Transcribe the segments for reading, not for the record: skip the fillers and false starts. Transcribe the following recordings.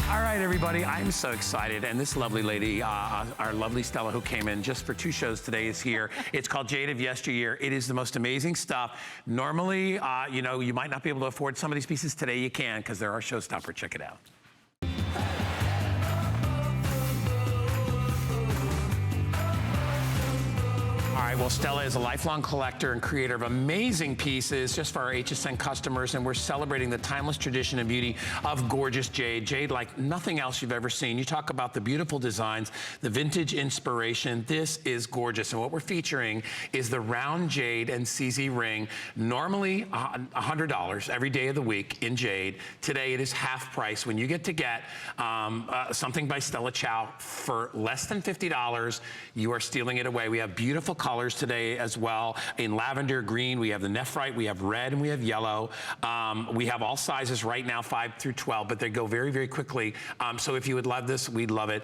All right, everybody, I'm so excited. And this lovely lady, our lovely Stella, who came in just for 2 shows today, is here. It's called Jade of Yesteryear. It is the most amazing stuff. Normally, you know, you might not be able to afford some of these pieces. Today you can, because they're our showstopper. Check it out. All right, well, Stella is a lifelong collector and creator of amazing pieces just for our HSN customers, and we're celebrating the timeless tradition and beauty of gorgeous jade. Jade like nothing else you've ever seen. You talk about the beautiful designs, the vintage inspiration. This is gorgeous, and what we're featuring is the round jade and CZ ring. Normally $100 every day of the week in jade. Today it is half price. When you get something by Stella Chow for less than $50, you are stealing it away. We have beautiful colors today as well. In lavender, green, we have the nephrite, we have red, and we have yellow. We have all sizes right now, 5 through 12, but they go very, very quickly. So if you would love this, we'd love it.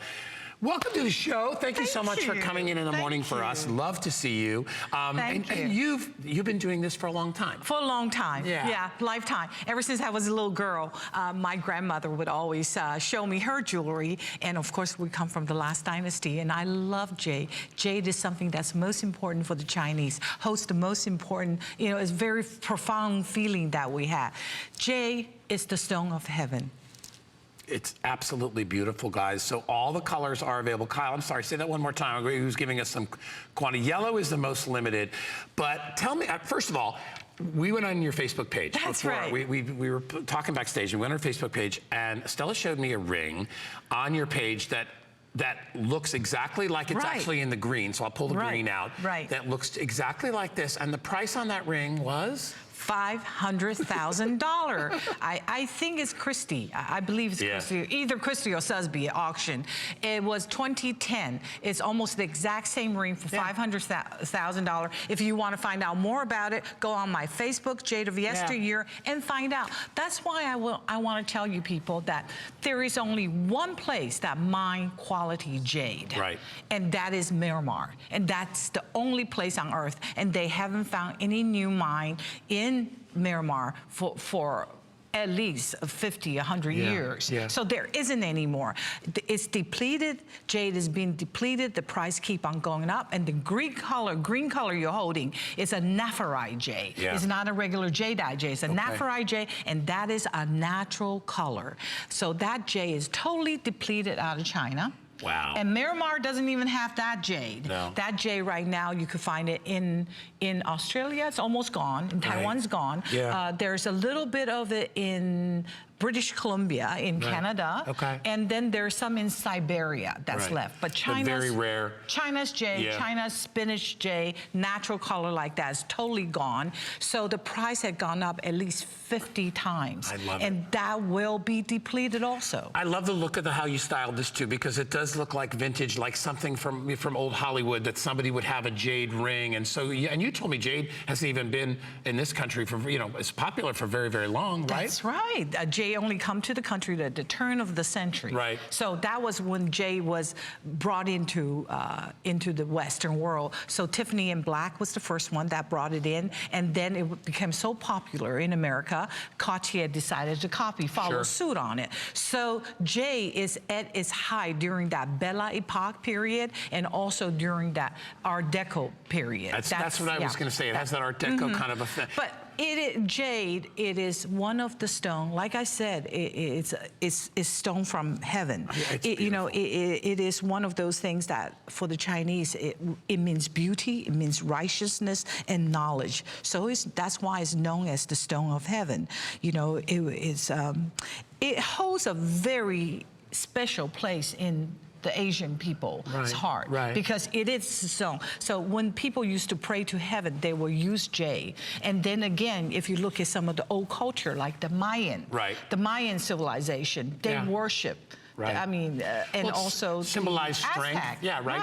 Welcome to the show. Thank you so much for coming in the morning for us. Love to see you. And you've been doing this for a long time. For a long time. Yeah, lifetime. Ever since I was a little girl, my grandmother would always show me her jewelry. And of course, we come from the last dynasty, and I love jade. Jade is something that's most important for the Chinese, holds the most important, you know, it's very profound feeling that we have. Jade is the stone of heaven. It's absolutely beautiful, guys. So all the colors are available. Kyle, I'm sorry, say that one more time. Who's giving us some quantity. Yellow is the most limited. But tell me, first of all, we went on your Facebook page. That's right. We were talking backstage, and we went on our Facebook page, and Stella showed me a ring on your page that looks exactly like it's actually in the green. So I'll pull the green out. That looks exactly like this. And the price on that ring was? $500,000. I think it's Christie. I believe it's Christie. Either Christie or Sotheby auction. It was 2010. It's almost the exact same ring for $500,000. If you want to find out more about it, go on my Facebook, Jade of Yesteryear, and find out. That's why I want to tell you people that there is only one place that mine quality jade. And that is Miramar. And that's the only place on earth. And they haven't found any new mine in Miramar for at least 50, 100 years. So there isn't any more. It's depleted. Jade is being depleted. The price keep on going up. And the green color you're holding is a nephrite jade. It's not a regular jadeite jade. It's a nephrite jade, and that is a natural color. So that jade is totally depleted out of China. Wow. And Miramar doesn't even have that jade. That jade right now, you could find it in Australia. It's almost gone. In Taiwan's gone. There's a little bit of it in British Columbia, in Canada. And then there's some in Siberia that's left. But China's very rare. China's jade, China's spinach jade, natural color like that is totally gone. So the price had gone up at least 50 times. I love it. And that will be depleted also. I love the look of how you styled this too, because it does look like vintage, like something from old Hollywood, that somebody would have a jade ring. And so, and you told me jade hasn't even been in this country for, you know, it's popular for very, very long, right? That's right. Jade only come to the country at the turn of the century. So that was when jade was brought into the Western world. So Tiffany and Black was the first one that brought it in, and then it became so popular in America, Cartier decided to follow suit on it. So jade is at its high during that Belle Epoque period, and also during that Art Deco period. That's what I was going to say. It has that Art Deco kind of effect. But jade, it is one of the stone. Like I said, it's stone from heaven. You know, it is one of those things that for the Chinese, it means beauty, it means righteousness and knowledge. So that's why it's known as the stone of heaven. You know, it holds a very special place in the Asian people's heart, because it is so. So when people used to pray to heaven, they will use jade. And then again, if you look at some of the old culture, like the Mayan, the Mayan civilization, they worship. I mean, and also symbolize strength.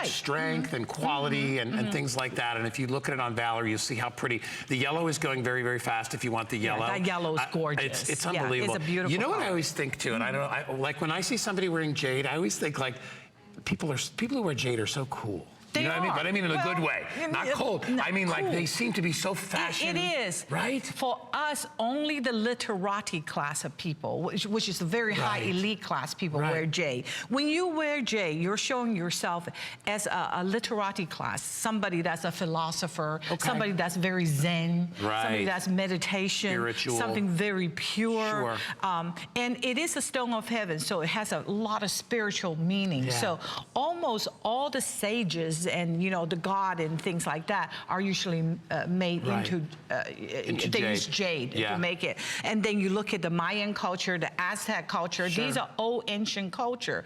Strength and quality and things like that. And if you look at it on Valor, you'll see how pretty. The yellow is going very, very fast if you want the yellow. That yellow is gorgeous. It's unbelievable. It's a beautiful You know what color. I always think too, and I don't like when I see somebody wearing jade, I always think like people who wear jade are so cool. You know what I mean? But I mean in a good way, not cold. No, I mean, like, cool. they seem to be so fashion. It is. Right? For us, only the literati class of people, which is a very high elite class people, wear jade. When you wear jade, you're showing yourself as a literati class, somebody that's a philosopher, somebody that's very zen, somebody that's meditation, spiritual, something very pure. And it is a stone of heaven, so it has a lot of spiritual meaning. So almost all the sages and, you know, the god and things like that are usually made into they use jade to make it. And then you look at the Mayan culture, the Aztec culture. These are old ancient culture.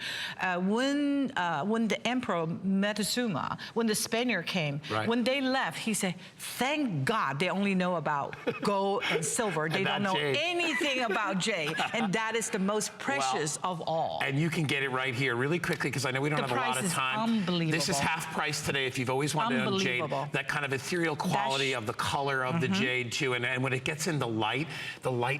When the Emperor Montezuma, when the Spaniard came, when they left, he said, thank God they only know about gold and silver. They don't know anything about jade. And that is the most precious of all. And you can get it right here really quickly, because I know we don't have a lot of time. Unbelievable. This is half price today if you've always wanted to own jade. That kind of ethereal quality of the color of the jade too. And when it gets in the light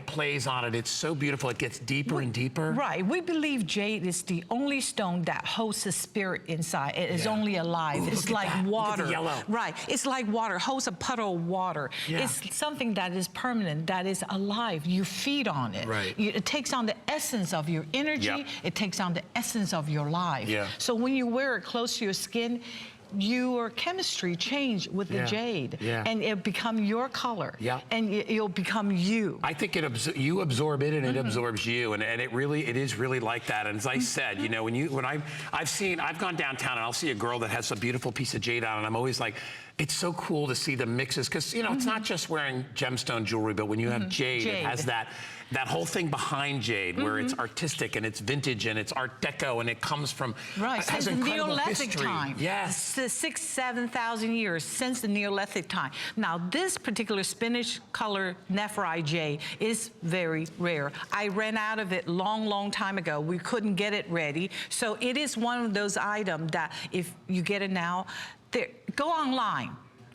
plays on it. It's so beautiful. It gets deeper and deeper. Right. We believe jade is the only stone that holds the spirit inside. It is only alive. It's like water. Look at the yellow. Right. It's like water. Holds a puddle of water. It's something that is permanent, that is alive. You feed on it. It takes on the essence of your energy. It takes on the essence of your life. So when you wear it close to your skin, your chemistry change with the jade, and it'll become your color, and it'll become you. I think you absorb it, and it absorbs you, and it is really like that. And as I said, you know, I've gone downtown and I'll see a girl that has a beautiful piece of jade on, and I'm always like, it's so cool to see the mixes, because, you know, it's not just wearing gemstone jewelry, but when you have jade, it has that whole thing behind jade where it's artistic and it's vintage and it's Art Deco, and it comes from has incredible Neolithic history. time. 6,000-7,000 years since the Neolithic time. Now, this particular spinach color nephrite jade is very rare. I ran out of it long time ago. We couldn't get it ready. So it is one of those items that if you get it now, go online.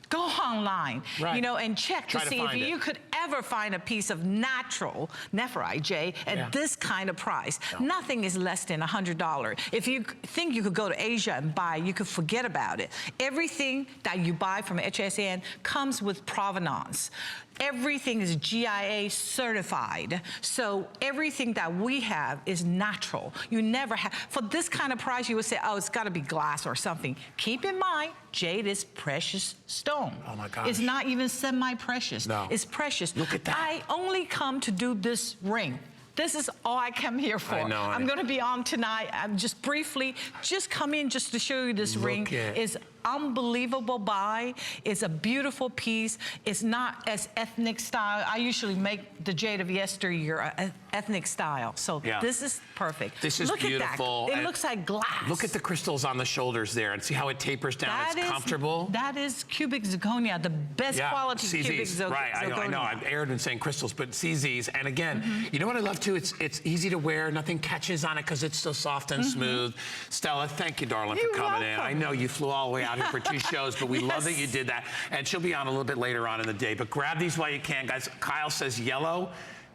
Go online, you know, and check to see if you could ever find a piece of natural nephrite jade at this kind of price. Nothing is less than $100. If you think you could go to Asia and buy, you could forget about it. Everything that you buy from HSN comes with provenance. Everything is GIA certified. So everything that we have is natural. You never have, for this kind of price, you would say, oh, it's gotta be glass or something. Keep in mind, jade is precious stone. Oh my gosh. It's not even semi-precious. No. It's precious. Look at that. I only come to do this ring. This is all I come here for. I know. I'm going to be on tonight. I'm just briefly, just come in just to show you this ring. Is unbelievable buy. It's a beautiful piece. It's not as ethnic style. I usually make the jade of yesteryear ethnic style. So this is perfect. This is beautiful. At that. It looks like glass. Look at the crystals on the shoulders there, and see how it tapers down. It's comfortable. That is cubic zirconia, the best quality cubic zirconia. Right, I know. I've erred in saying crystals, but CZs. And again, you know what I love too? It's easy to wear. Nothing catches on it because it's so soft and smooth. Stella, thank you, darling, for coming in. I know you flew all the way out here for 2 shows, but we love that you did that. And she'll be on a little bit later on in the day. But grab these while you can, guys. Kyle says yellow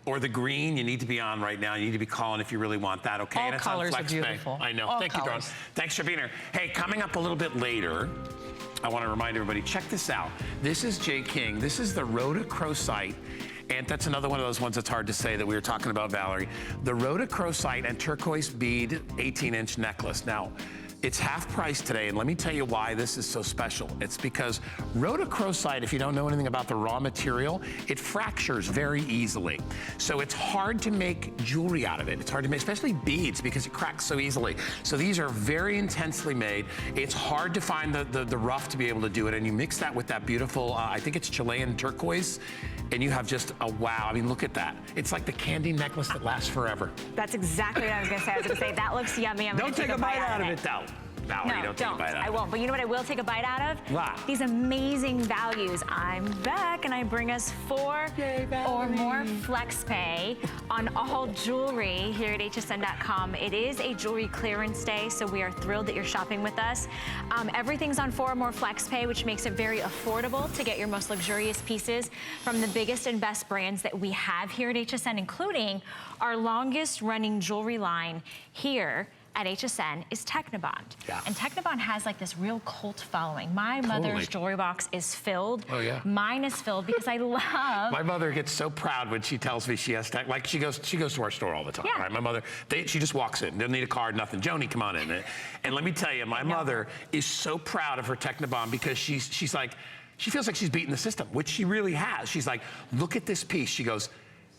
or the green. You need to be on right now. You need to be calling if you really want that, okay? All colors are beautiful. I know. Thank you, darling. Thanks for being here. Hey, coming up a little bit later, I want to remind everybody, check this out. This is Jay King. This is the rhodochrosite. And that's another one of those ones that's hard to say that we were talking about, Valerie. The rhodochrosite and turquoise bead 18-inch necklace. Now, it's half price today, and let me tell you why this is so special. It's because rhodochrosite, if you don't know anything about the raw material, it fractures very easily. So it's hard to make jewelry out of it. It's hard to make, especially beads, because it cracks so easily. So these are very intensely made. It's hard to find the rough to be able to do it, and you mix that with that beautiful, I think it's Chilean turquoise, and you have just a wow. I mean, look at that. It's like the candy necklace that lasts forever. That's exactly what I was gonna say. I was gonna say, that looks yummy. I'm Don't take a bite out of it, though. Valerie, don't take a bite out of it. I won't, but you know what I will take a bite out of? Wow. These amazing values. I'm back, and I bring us 4 or more flex pay on all jewelry here at hsn.com. It is a jewelry clearance day, so we are thrilled that you're shopping with us. Everything's on 4 or more flex pay, which makes it very affordable to get your most luxurious pieces from the biggest and best brands that we have here at HSN, including our longest running jewelry line here at HSN is Technibond. Yeah. And Technibond has like this real cult following. My mother's jewelry box is filled. Oh, yeah. Mine is filled because I love... My mother gets so proud when she tells me she has tech. Like, she goes to our store all the time, Yeah. right? My mother, she just walks in. Doesn't need a card, nothing. Joni, come on in. And let me tell you, my mother is so proud of her Technibond because she's like, she feels like she's beaten the system, which she really has. She's like, look at this piece. She goes,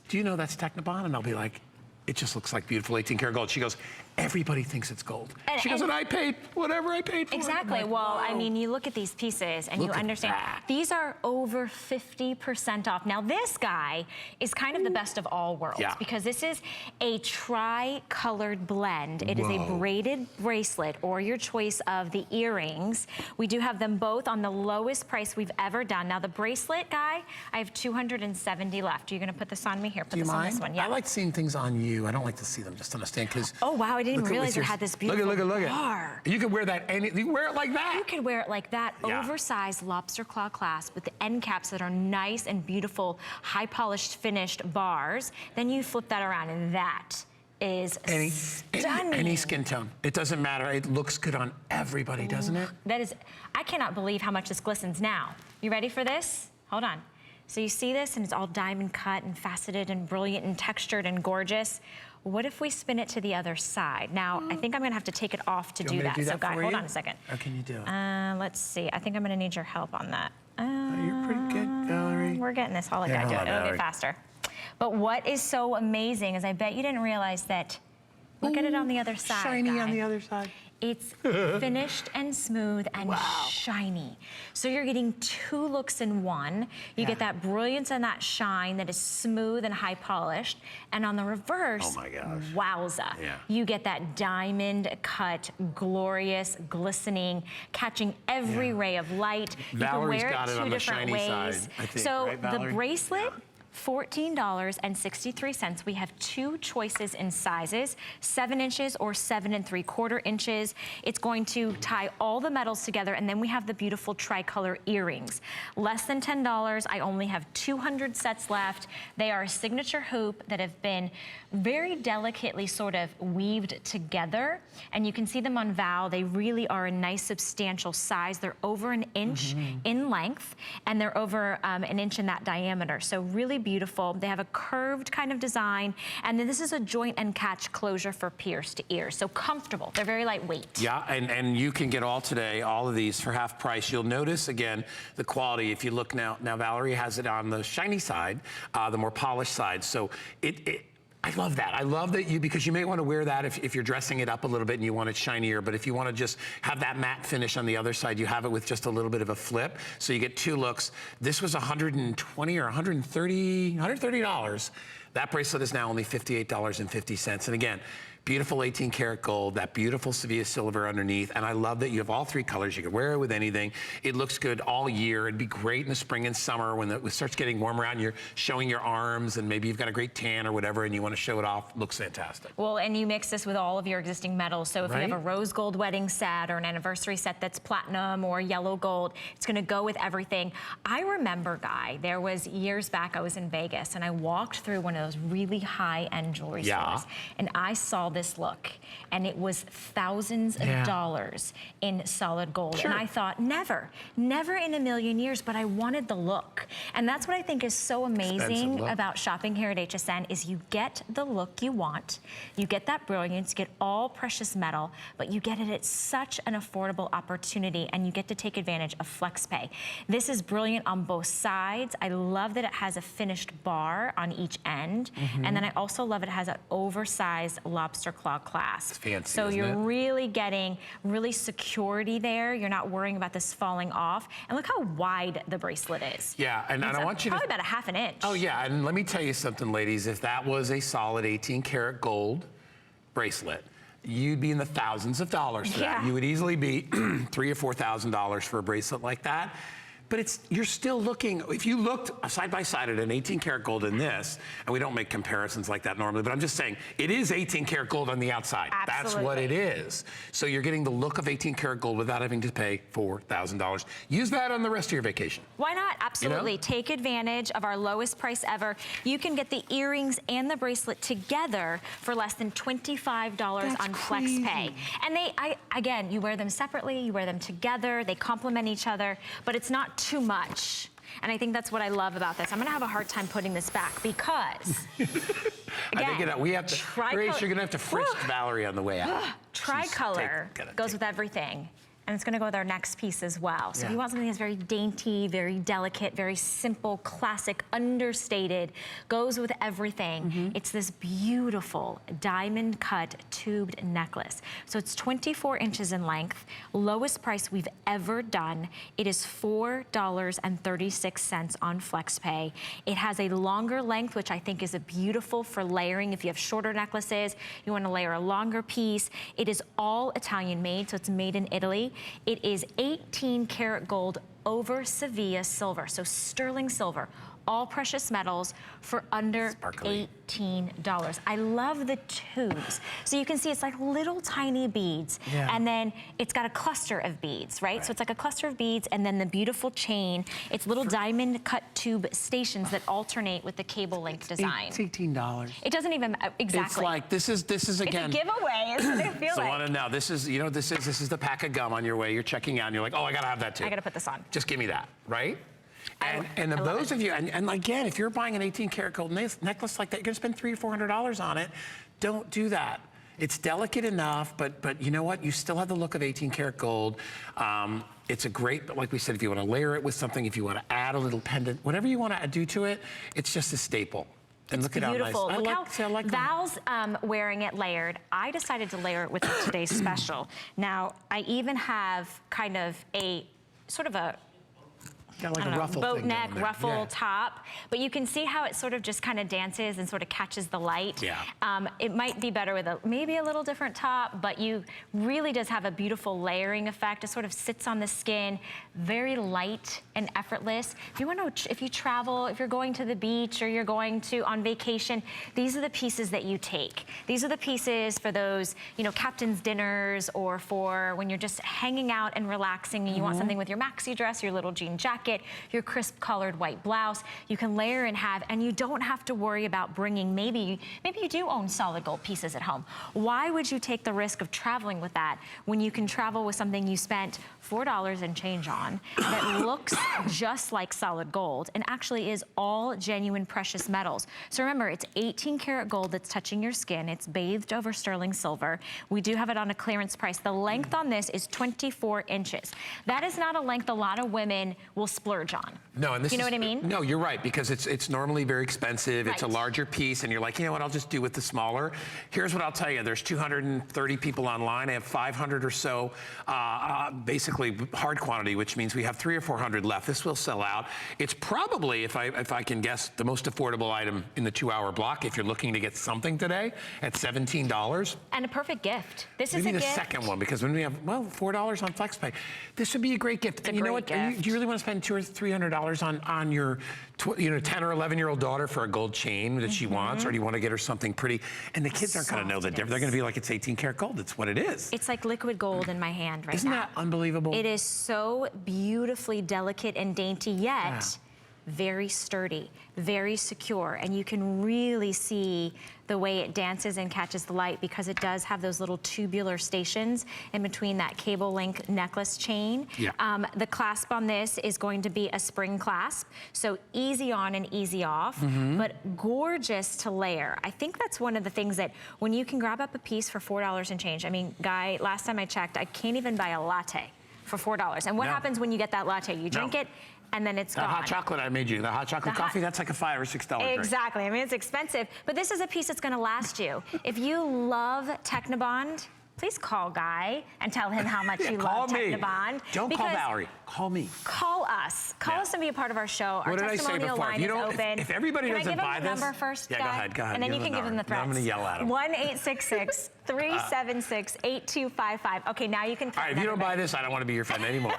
do you know that's Technibond? And I'll be like, it just looks like beautiful 18 karat gold. She goes, everybody thinks it's gold. She goes, and I paid whatever I paid for it. Exactly. Like, well, wow. I mean, you look at these pieces and you understand these are over 50% off. Now, this guy is kind of the best of all worlds because this is a tri-colored blend. It is a braided bracelet or your choice of the earrings. We do have them both on the lowest price we've ever done. Now, the bracelet guy, I have 270 left. Are you going to put this on me? Here, put this on this one. Yeah. I like seeing things on you. I don't like to see them just on a stand because. Oh, wow. I didn't even realize it had this beautiful look at. bar. You could wear that. You wear it like that. You could wear it like that. Oversized lobster claw clasp with the end caps that are nice and beautiful, high polished, finished bars. Then you flip that around, and that is stunning. Any skin tone. It doesn't matter. It looks good on everybody, doesn't it? That is. I cannot believe how much this glistens now. You ready for this? Hold on. So you see this, and it's all diamond cut and faceted and brilliant and textured and gorgeous. What if we spin it to the other side? Now, I think I'm gonna have to take it off to do that. So, guys, hold on a second. How can you do it? Let's see. I think I'm gonna need your help on that. You're pretty good, Valerie. We're getting this. I'll let God do it. It'll get faster. But what is so amazing is I bet you didn't realize that. Look at it on the other side. Shiny on the other side. It's finished and smooth and shiny. So you're getting two looks in one. You get that brilliance and that shine that is smooth and high polished. And on the reverse, oh my gosh, wowza. You get that diamond cut, glorious, glistening, catching every ray of light. Valerie's you can wear got it it two on the different shiny ways. side, I think, so right, the Valerie? bracelet, $14.63. We have two choices in sizes, 7 inches or 7 3/4 inches. It's going to tie all the metals together, and then we have the beautiful tricolor earrings. Less than $10. I only have 200 sets left. They are a signature hoop that have been very delicately sort of weaved together, and you can see them on Val. They really are a nice substantial size. They're over an inch in length, and they're over an inch in that diameter. So really beautiful. They have a curved kind of design, and then this is a joint and catch closure for pierced ears. So comfortable. They're very lightweight. Yeah, and you can get all of these for half price. You'll notice again the quality. If you look now Valerie has it on the shiny side, the more polished side. So I love that. I love that because you may want to wear that if you're dressing it up a little bit and you want it shinier, but if you want to just have that matte finish on the other side, you have it with just a little bit of a flip. So you get two looks. This was $120 or $130. That bracelet is now only $58.50. And again, beautiful 18 karat gold, that beautiful Sevilla silver underneath. And I love that you have all three colors. You can wear it with anything. It looks good all year. It'd be great in the spring and summer when it starts getting warmer out and you're showing your arms and maybe you've got a great tan or whatever and you want to show it off. Looks fantastic. Well, and you mix this with all of your existing metals. So if you have a rose gold wedding set or an anniversary set that's platinum or yellow gold, it's going to go with everything. I remember, Guy, there was years back I was in Vegas and I walked through one of those really high-end jewelry stores and I saw this look, and it was thousands of dollars in solid gold. And I thought, never in a million years, but I wanted the look. And that's what I think is so amazing about shopping here at HSN is you get the look you want, you get that brilliance, you get all precious metal, but you get it at such an affordable opportunity, and you get to take advantage of FlexPay. This is brilliant on both sides. I love that it has a finished bar on each end, and then I also love it has an oversized lobster claw clasp. It's fancy, so you're really getting security there. You're not worrying about this falling off. And look how wide the bracelet is. Yeah, and I want you to... Probably about a half an inch. Oh yeah, and let me tell you something, ladies. If that was a solid 18 karat gold bracelet, you'd be in the thousands of dollars for that. You would easily be $3,000 or $4,000 for a bracelet like that. but you're still looking, if you looked side by side at an 18 karat gold in this, and we don't make comparisons like that normally, but I'm just saying, it is 18 karat gold on the outside. Absolutely. That's what it is. So you're getting the look of 18 karat gold without having to pay $4,000. Use that on the rest of your vacation. Why not? Absolutely. You know? Take advantage of our lowest price ever. You can get the earrings and the bracelet together for less than $25 on FlexPay. And again, you wear them separately, you wear them together, they complement each other, but it's not too much. And I think that's what I love about this. I'm gonna have a hard time putting this back because, again, I think we have to, Grace, you're gonna have to frisk Valerie on the way out. Tricolor goes with everything. And it's gonna go with our next piece as well. So if you want something that's very dainty, very delicate, very simple, classic, understated, goes with everything. It's this beautiful diamond cut tubed necklace. So it's 24 inches in length, lowest price we've ever done. It is $4.36 on FlexPay. It has a longer length, which I think is beautiful for layering. If you have shorter necklaces, you wanna layer a longer piece. It is all Italian made, so it's made in Italy. It is 18 karat gold over Sevilla silver, so sterling silver, all precious metals for under $18. I love the tubes. So you can see it's like little tiny beads, and then it's got a cluster of beads, right? So it's like a cluster of beads, and then the beautiful chain. It's little diamond cut tube stations that alternate with the cable link design. It's $18. It doesn't even, exactly. It's like, this is again. It's a giveaway, is what I feel So like. I want to know, this is the pack of gum on your way, you're checking out, and you're like, oh, I gotta have that too. I gotta put this on. Just give me that, right? And those of you, and again, if you're buying an 18 karat gold necklace like that, you're gonna spend $300 or $400 on it. Don't do that. It's delicate enough, but you know what? You still have the look of 18 karat gold. It's a great, like we said, if you wanna layer it with something, if you wanna add a little pendant, whatever you wanna do to it, it's just a staple. And look at how nice. Look how Val's wearing it layered. I decided to layer it with today's special. Now, I even have kind of a, sort of a, got like a ruffle boat neck, ruffle top, but you can see how it sort of just kind of dances and sort of catches the light. It might be better with maybe a little different top, but you really does have a beautiful layering effect. It sort of sits on the skin, very light and effortless. If you want to, if you travel, if you're going to the beach or you're going to on vacation, these are the pieces that you take. These are the pieces for those, you know, captain's dinners, or for when you're just hanging out and relaxing and you want something with your maxi dress, your little jean jacket, your crisp colored white blouse. You can layer and have, and you don't have to worry about bringing, maybe you do own solid gold pieces at home. Why would you take the risk of traveling with that when you can travel with something you spent $4 and change on that looks just like solid gold and actually is all genuine precious metals? So remember, it's 18 karat gold that's touching your skin. It's bathed over sterling silver. We do have it on a clearance price. The length on this is 24 inches. That is not a length a lot of women will splurge on. No, and this you know what I mean? No, you're right, because it's normally very expensive. It's a larger piece, and you're like, you know what, I'll just do with the smaller. Here's what I'll tell you. There's 230 people online. I have 500 or so, basically hard quantity, which means we have 300 or 400 left. This will sell out. It's probably, if I can guess, the most affordable item in the 2-hour block if you're looking to get something today at $17. And a perfect gift. This Maybe is a gift. the second one, because when we have, well, $4 on FlexPay, this would be a great gift. And you know what? Do you really want to spend $200 or $300 on your 10 or 11-year-old daughter for a gold chain that she wants, or do you want to get her something pretty? And the kids aren't going to know the difference. They're going to be like, it's 18 karat gold. It's what it is. It's like liquid gold in my hand right now. Isn't that unbelievable? It is so beautifully delicate and dainty, yet very sturdy, very secure, and you can really see the way it dances and catches the light, because it does have those little tubular stations in between that cable link necklace chain. The clasp on this is going to be a spring clasp, so easy on and easy off, but gorgeous to layer. I think that's one of the things that when you can grab up a piece for $4 and change. I mean, Guy, last time I checked, I can't even buy a latte for $4. And what happens when you get that latte? You drink it, and then it's gone. The hot chocolate I made you, the hot chocolate coffee, that's like a $5 or $6 drink. Exactly, I mean, it's expensive, but this is a piece that's gonna last you. If you love Technibond, please call Guy and tell him how much you love Technibond. Don't call Valerie, call me. Call us. Call us and be a part of our show. Our testimonial line is open. If everybody doesn't buy this. Can I give him the number first, Guy? Yeah, go ahead. And then you can give him the threats. I'm gonna yell at him. 1-866-376-8255. Okay, now you can. All right, if you don't buy this, I don't want to be your friend anymore.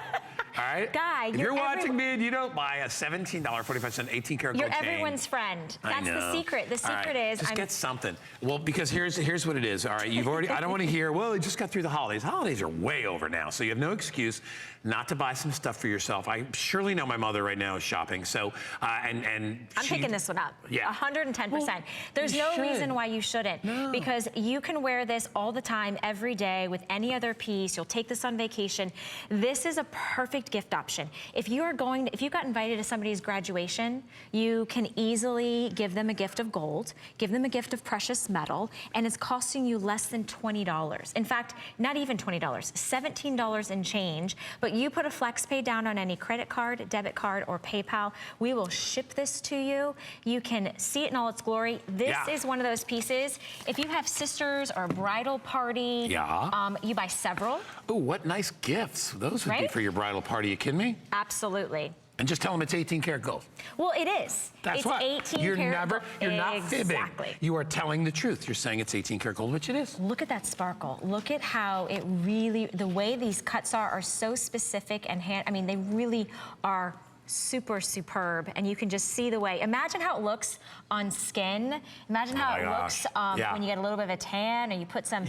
All right? Guy, if you're watching me and you don't buy a $17.45 18 karat gold You're chain. everyone's friend. I That's know. the secret. The secret is just get something. Well, because here's what it is. All right, you've already. I don't want to hear. Well, you just got through the holidays. Holidays are way over now, so you have no excuse not to buy some stuff for yourself. I surely know my mother right now is shopping. So and I'm picking this one up. Yeah, 110%. Well, There's no reason why you shouldn't. No. Because you can wear this all the time, every day, with any other piece. You'll take this on vacation. This is a perfect gift option. If you got invited to somebody's graduation, you can easily give them a gift of gold, give them a gift of precious metal, and it's costing you less than $20. In fact, not even $20, $17 and change. But you put a FlexPay down on any credit card, debit card, or PayPal. We will ship this to you. You can see it in all its glory. This is one of those pieces. If you have sisters or a bridal party, you buy several. Oh, what nice gifts. Those would be for your bridal party. You kidding me? Absolutely. And just tell them it's 18 karat gold. Well, it is. That's it's what. 18 You're karat never, you're not fibbing. Exactly. You are telling the truth. You're saying it's 18 karat gold, which it is. Look at that sparkle. Look at how it really, the way these cuts are so specific and I mean, they really are super superb, and you can just see the way. Imagine how it looks on skin. Imagine how it looks when you get a little bit of a tan, and you put some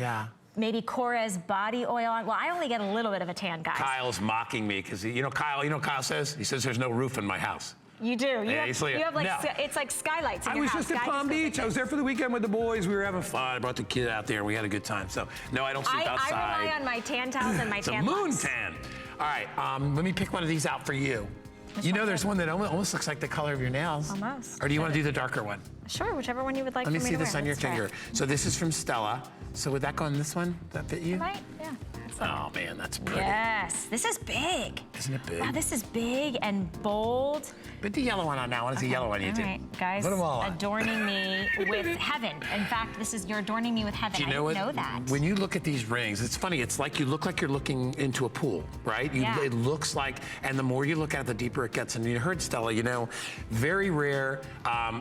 maybe Korres body oil on. Well, I only get a little bit of a tan, guys. Kyle's mocking me because Kyle says? He says there's no roof in my house. You do. You have like, it's like skylights in your house. I was just at Palm Beach. I was there for the weekend with the boys. We were having fun. I brought the kid out there, and we had a good time. So, no, I don't sleep outside. I rely on my tan towels and my tan It's a moon locks. tan. All right, let me pick one of these out for you. You know there's one that almost looks like the color of your nails. Almost. Or do you want to do the darker one? Sure, whichever one you would like Let me for me see to this wear. on your finger. So this is from Stella. So would that go on this one? Does that fit you? Right, yeah. Oh, man, that's pretty. Yes, this is big. Isn't it big? Wow, this is big and bold. Put the yellow one on now. What is the yellow one you do? All right, guys, Put them all on. adorning me with heaven. In fact, you're adorning me with heaven. Do you know I what? didn't know that. When you look at these rings, it's funny. It's like you look like you're looking into a pool, right? It looks like, and the more you look at it, the deeper it gets. And you heard Stella, very rare.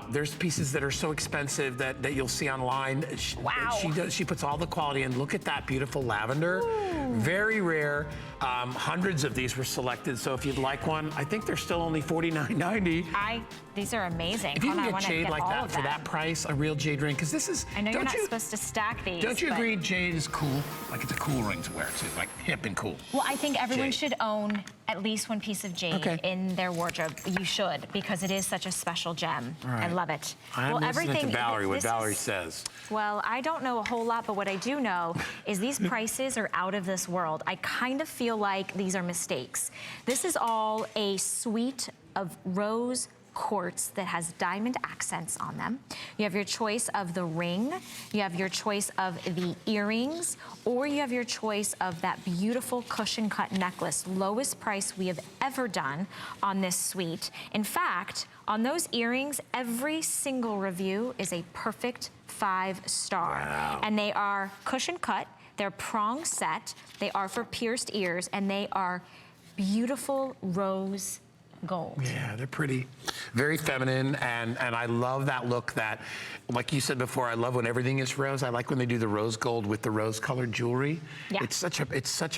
There's pieces that are so expensive that you'll see online. Wow. She puts all the quality in. Look at that beautiful lavender. Ooh. Very rare. Hundreds of these were selected. So if you'd like one, I think they're still only $49.90. These are amazing. If you can get jade like that for that price, a real jade ring, because this is. I know you're not supposed to stack these. Don't you agree jade is cool? Like it's a cool ring to wear too, like hip and cool. Well, I think everyone should own at least one piece of jade in their wardrobe. You should, because it is such a special gem. Right. I love it. I'm listening to Valerie, what Valerie says. Well, I don't know a whole lot, but what I do know is these prices are out of this world. I kind of feel like these are mistakes. This is all a suite of rose quartz that has diamond accents on them. You have your choice of the ring, you have your choice of the earrings, or you have your choice of that beautiful cushion cut necklace. Lowest price we have ever done on this suite. In fact, on those earrings, every single review is a perfect 5-star. Wow. And they are cushion cut, they're prong set, they are for pierced ears, and they are beautiful rose gold. Yeah, they're pretty. Very feminine, and I love that look that, like you said before, I love when everything is rose. I like when they do the rose gold with the rose colored jewelry. Yeah. It's such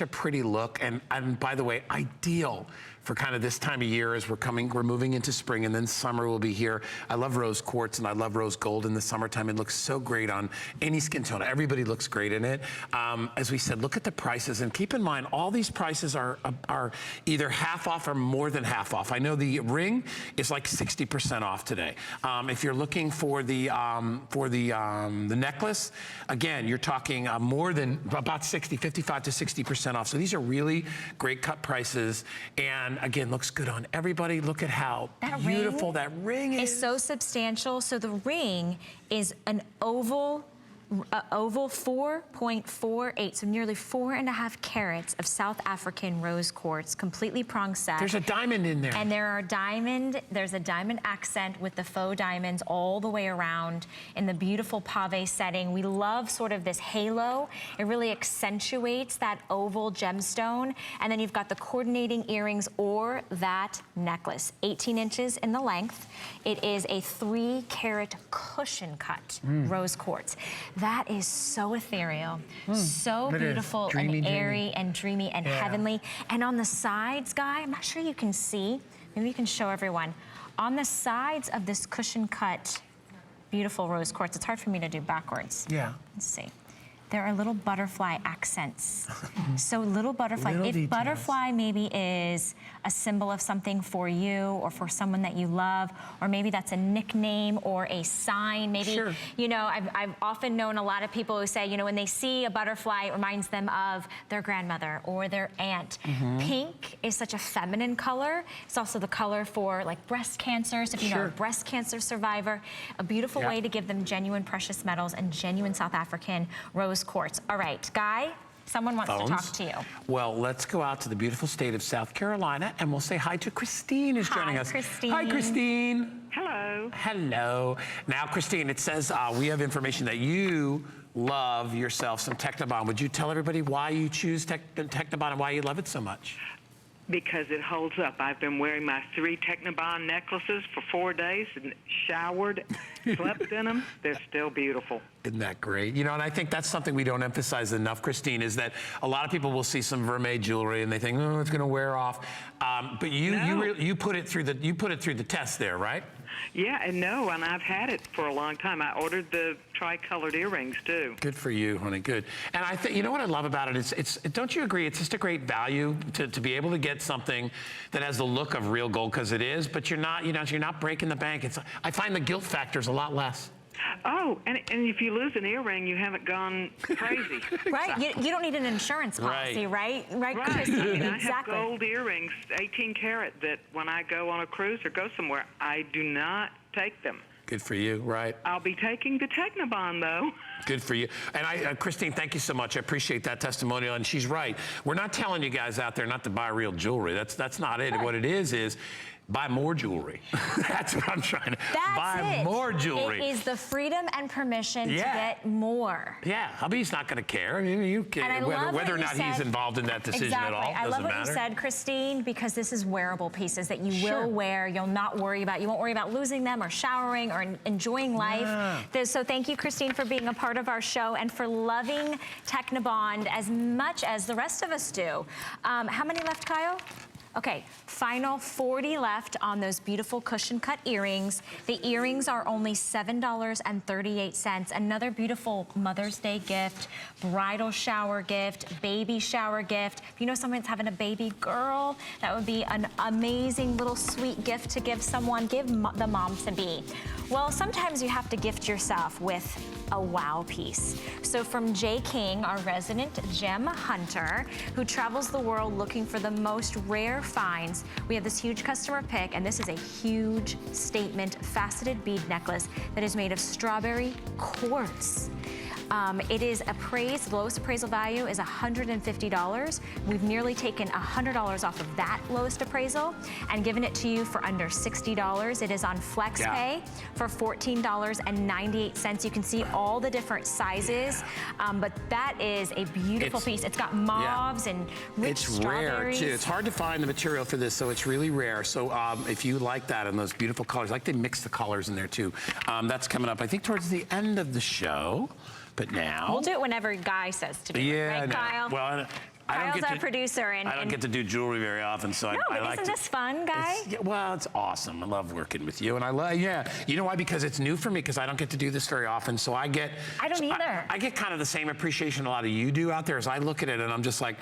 a pretty look, and by the way, ideal for kind of this time of year as we're moving into spring, and then summer will be here. I love rose quartz and I love rose gold in the summertime. It looks so great on any skin tone. Everybody looks great in it. As we said, look at the prices, and keep in mind all these prices are either half off or more than half off. I know the ring is like 60% off today. If you're looking for the necklace, again, you're talking more than about 55 to 60% off. So these are really great cut prices, and again, looks good on everybody. Look at how beautiful that ring is. It's so substantial. So the ring is an oval 4.48, so nearly 4.5 carats of South African rose quartz, completely prong set. There's a diamond in there. And there's a diamond accent with the faux diamonds all the way around in the beautiful pave setting. We love sort of this halo. It really accentuates that oval gemstone. And then you've got the coordinating earrings or that necklace, 18 inches in the length. It is a 3-carat cushion cut rose quartz. That is so ethereal, so beautiful dreamy, and airy and dreamy and heavenly. And on the sides, Guy, I'm not sure you can see, maybe you can show everyone. On the sides of this cushion cut, beautiful rose quartz, it's hard for me to do backwards. Yeah. Let's see. There are little butterfly accents. So little butterfly, Little if details. butterfly maybe is a symbol of something for you or for someone that you love, or maybe that's a nickname or a sign, maybe, you know, I've often known a lot of people who say, you know, when they see a butterfly, it reminds them of their grandmother or their aunt. Pink is such a feminine color. It's also the color for like breast cancer. So if you know a breast cancer survivor, a beautiful way to give them genuine precious metals and genuine South African rose quartz. All right, Guy, someone wants to talk to you. Well, let's go out to the beautiful state of South Carolina and we'll say hi to Christine who's joining us. Christine. Hi, Christine. Hello. Hello. Now, Christine, it says we have information that you love yourself some Technibond. Would you tell everybody why you choose Technibond and why you love it so much? Because it holds up. I've been wearing my 3 Technibond necklaces for 4 days and showered, slept in them. They're still beautiful. Isn't that great? You know, and I think that's something we don't emphasize enough, Christine, is that a lot of people will see some vermeil jewelry and they think, oh, it's going to wear off. But you put it through the test there, right? Yeah, and I've had it for a long time. I ordered the tri-colored earrings too. Good for you, honey. Good. And I think, you know what I love about it? Don't you agree? It's just a great value to be able to get something that has the look of real gold, because it is, but you're not breaking the bank. I find the guilt factor is a lot less. Oh, and if you lose an earring, you haven't gone crazy. Right? You don't need an insurance policy, right? Right, Chris? I mean, I have Exactly. gold earrings, 18 karat, that when I go on a cruise or go somewhere, I do not take them. Good for you, right? I'll be taking the Technibond, though. Good for you. And Christine, thank you so much. I appreciate that testimonial. And she's right. We're not telling you guys out there not to buy real jewelry. That's not it. Right. What it is buy more jewelry. That's what I'm trying to. Buy more jewelry. It is the freedom and permission to get more. Yeah, hubby's not going to care. I mean, you can, whether or not he's involved in that decision at all. I love what you said, Christine, because this is wearable pieces that you will wear. You'll not worry about. You won't worry about losing them or showering or enjoying life. So thank you, Christine, for being a part of our show and for loving Technibond as much as the rest of us do. How many left, Kyle? Okay, final 40 left on those beautiful cushion cut earrings. The earrings are only $7.38. Another beautiful Mother's Day gift, bridal shower gift, baby shower gift. If you know someone's having a baby girl, that would be an amazing little sweet gift to give someone, give the mom to be. Well, sometimes you have to gift yourself with a wow piece. So from Jay King, our resident gem hunter, who travels the world looking for the most rare finds, we have this huge customer pick, and this is a huge statement faceted bead necklace that is made of strawberry quartz. It is appraised, the lowest appraisal value is $150. We've nearly taken $100 off of that lowest appraisal and given it to you for under $60. It is on FlexPay for $14.98. You can see all the different sizes, but that is a beautiful piece. It's got mauves and rich strawberries. Rare too. It's hard to find the material for this, so it's really rare. So if you like that and those beautiful colors, I like to mix the colors in there too. That's coming up, I think, towards the end of the show. But now we'll do it whenever Guy says to do it, right, Kyle? Well, Kyle's our producer, and I don't get to do jewelry very often, so I like isn't this fun, Guy? Well, it's awesome. I love working with you, and I love you know why? Because it's new for me, because I don't get to do this very often, so I don't either. I get kind of the same appreciation a lot of you do out there as I look at it, and I'm just like,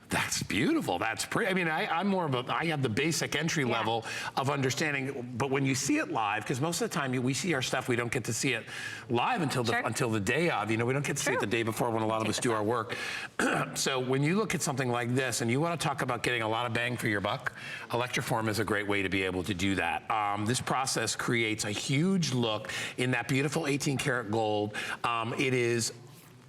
that's beautiful. That's pretty. I mean, I'm more of I have the basic entry level of understanding, but when you see it live, because most of the time we see our stuff, we don't get to see it live until the day of. You know, we don't get to see it the day before when a lot of us do our work. So when you look at something like this, and you want to talk about getting a lot of bang for your buck, Electroform is a great way to be able to do that. This process creates a huge look in that beautiful 18 karat gold. It is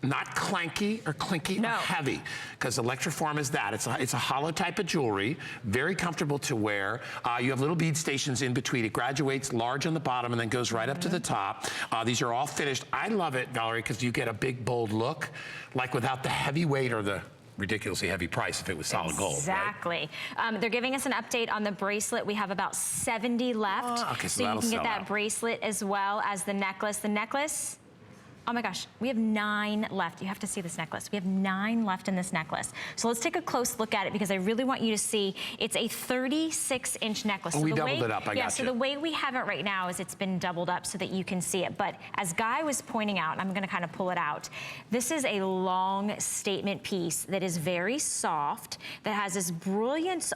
not clanky or clinky or heavy, because Electroform is that. It's a hollow type of jewelry, very comfortable to wear. You have little bead stations in between. It graduates large on the bottom and then goes right up to the top. These are all finished. I love it, Valerie, because you get a big, bold look, like without the heavy weight or the ridiculously heavy price if it was solid gold. Exactly. Right? They're giving us an update on the bracelet. We have about 70 left. Okay, so you can get that bracelet as well as the necklace. The necklace, Oh my gosh, we have 9 left. You have to see this necklace. We have 9 left in this necklace. So let's take a close look at it because I really want you to see it's a 36-inch necklace. Oh, so we doubled it up, I got you. So the way we have it right now is it's been doubled up so that you can see it. But as Guy was pointing out, I'm gonna kind of pull it out, this is a long statement piece that is very soft, that has this brilliant,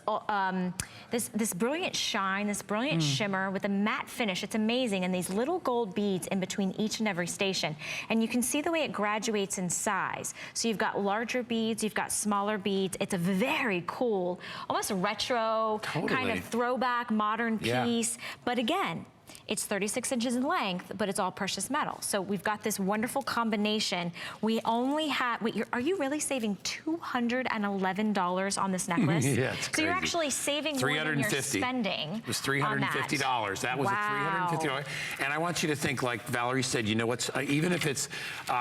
this brilliant shine, this brilliant shimmer with a matte finish. It's amazing, and these little gold beads in between each and every station. And you can see the way it graduates in size. So you've got larger beads, you've got smaller beads. It's a very cool, almost retro, kind of throwback, modern piece. But again, it's 36 inches in length, but it's all precious metal. So we've got this wonderful combination. We only have, wait, are you really saving $211 on this necklace? Yeah, it's crazy. So you're actually saving more than you're spending. It was $350. That was $350. And I want you to think, like Valerie said, you know what's, even if it's,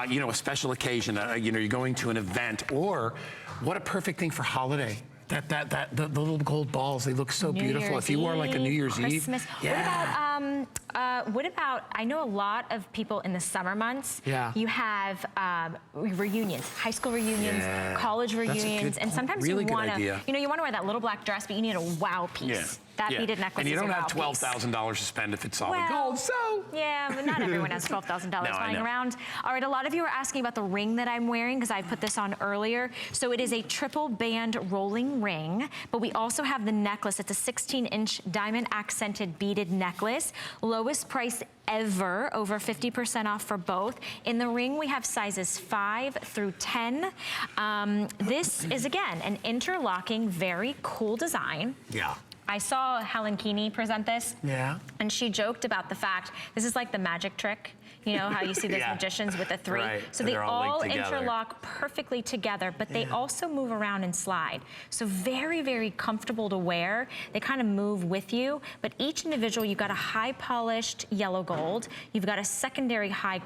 you know, a special occasion, you know, you're going to an event, or what a perfect thing for holiday. The little gold balls, they look so beautiful. If you wore like a New Year's Christmas. Eve. Yeah. What about, I know a lot of people in the summer months, you have reunions, high school reunions, college reunions, and sometimes you want to, you know, you want to wear that little black dress, but you need a wow piece. That beaded necklace. And you don't have $12,000 to spend if it's solid gold, so. Yeah, but not everyone has $12,000 lying around. All right, a lot of you are asking about the ring that I'm wearing because I put this on earlier. So it is a triple band rolling ring, but we also have the necklace. It's a 16-inch diamond accented beaded necklace. Lowest price ever, over 50% off for both. In the ring, we have sizes 5 through 10. This is, again, an interlocking, very cool design. Yeah. I saw Helen Keeney present this. Yeah. And she joked about the fact, this is like the magic trick. You know how you see those magicians with the 3? Right. So they all interlock perfectly together, but they also move around and slide. So very, very comfortable to wear. They kind of move with you, but each individual, you've got a high polished yellow gold, you've got a secondary high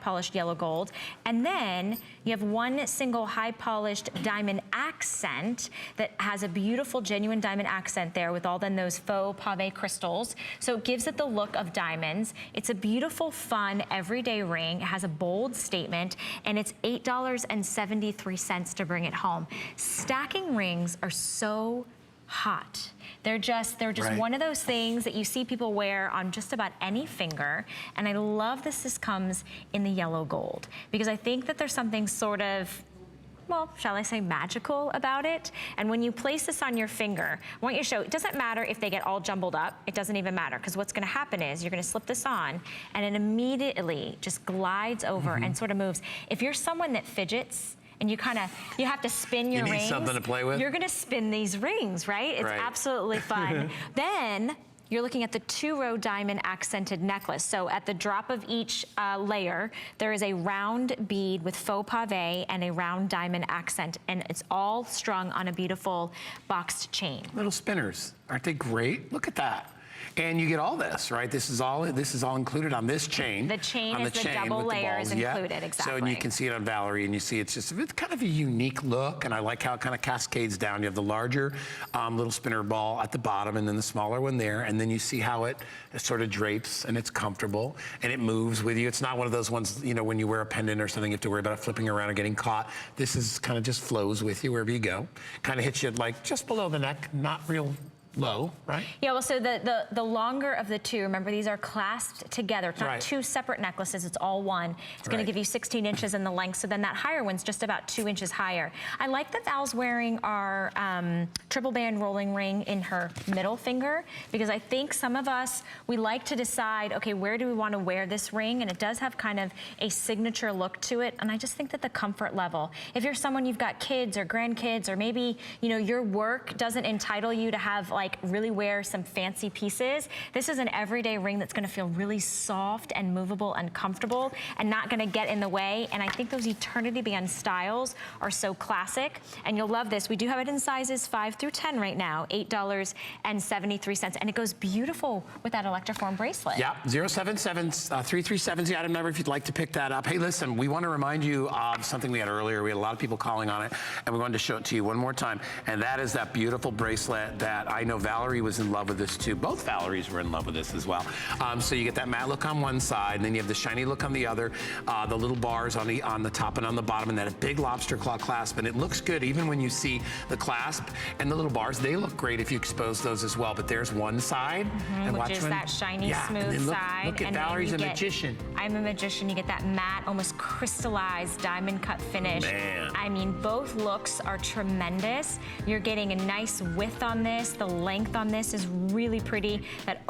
polished yellow gold, and then you have one single high polished diamond accent that has a beautiful genuine diamond accent there with all then those faux pave crystals. So it gives it the look of diamonds. It's a beautiful, fun, everyday ring. It has a bold statement, and it's $8.73 to bring it home. Stacking rings are so hot. They're just one of those things that you see people wear on just about any finger. And I love this comes in the yellow gold, because I think that there's something sort of, well, shall I say magical about it? And when you place this on your finger, I want you to show, it doesn't matter if they get all jumbled up, it doesn't even matter, because what's gonna happen is you're gonna slip this on and it immediately just glides over and sort of moves. If you're someone that fidgets, and you have to spin your rings. You need something to play with? You're gonna spin these rings, right? It's absolutely fun. Then, you're looking at the 2-row diamond accented necklace. So at the drop of each layer, there is a round bead with faux pave and a round diamond accent, and it's all strung on a beautiful boxed chain. Little spinners, aren't they great? Look at that. And you get all this, right? This is all included on this chain. The chain is the double layers included, exactly. So, and you can see it on Valerie, and you see it's kind of a unique look, and I like how it kind of cascades down. You have the larger little spinner ball at the bottom, and then the smaller one there, and then you see how it sort of drapes, and it's comfortable, and it moves with you. It's not one of those ones, you know, when you wear a pendant or something, you have to worry about it flipping around or getting caught. This is kind of just flows with you wherever you go. Kind of hits you like just below the neck, not real low, right? Yeah, well, so the longer of the two, remember these are clasped together. It's not two separate necklaces, it's all one. It's gonna give you 16 inches in the length, so then that higher one's just about 2 inches higher. I like that Val's wearing our triple band rolling ring in her middle finger, because I think some of us, we like to decide, okay, where do we wanna wear this ring? And it does have kind of a signature look to it, and I just think that the comfort level, if you're someone, you've got kids or grandkids, or maybe, you know, your work doesn't entitle you to have like really wear some fancy pieces. This is an everyday ring that's gonna feel really soft and movable and comfortable and not gonna get in the way. And I think those eternity band styles are so classic, and you'll love this. We do have it in sizes 5 through 10 right now, $8.73, and it goes beautiful with that electroform bracelet. Yeah, 077-337 is the item number if you'd like to pick that up. Hey, listen, we wanna remind you of something we had earlier. We had a lot of people calling on it, and we wanted to show it to you one more time, and that is that beautiful bracelet that I know know Valerie was in love with this too. Both Valeries were in love with this as well. So you get that matte look on one side, and then you have the shiny look on the other. The little bars on the top and on the bottom, and then a big lobster claw clasp. And it looks good even when you see the clasp and the little bars. They look great if you expose those as well. But there's one side, and which is that shiny, smooth side. Look at Valerie's a magician. I'm a magician. You get that matte, almost crystallized diamond cut finish. Man. I mean, both looks are tremendous. You're getting a nice width on this. The length on this is really pretty.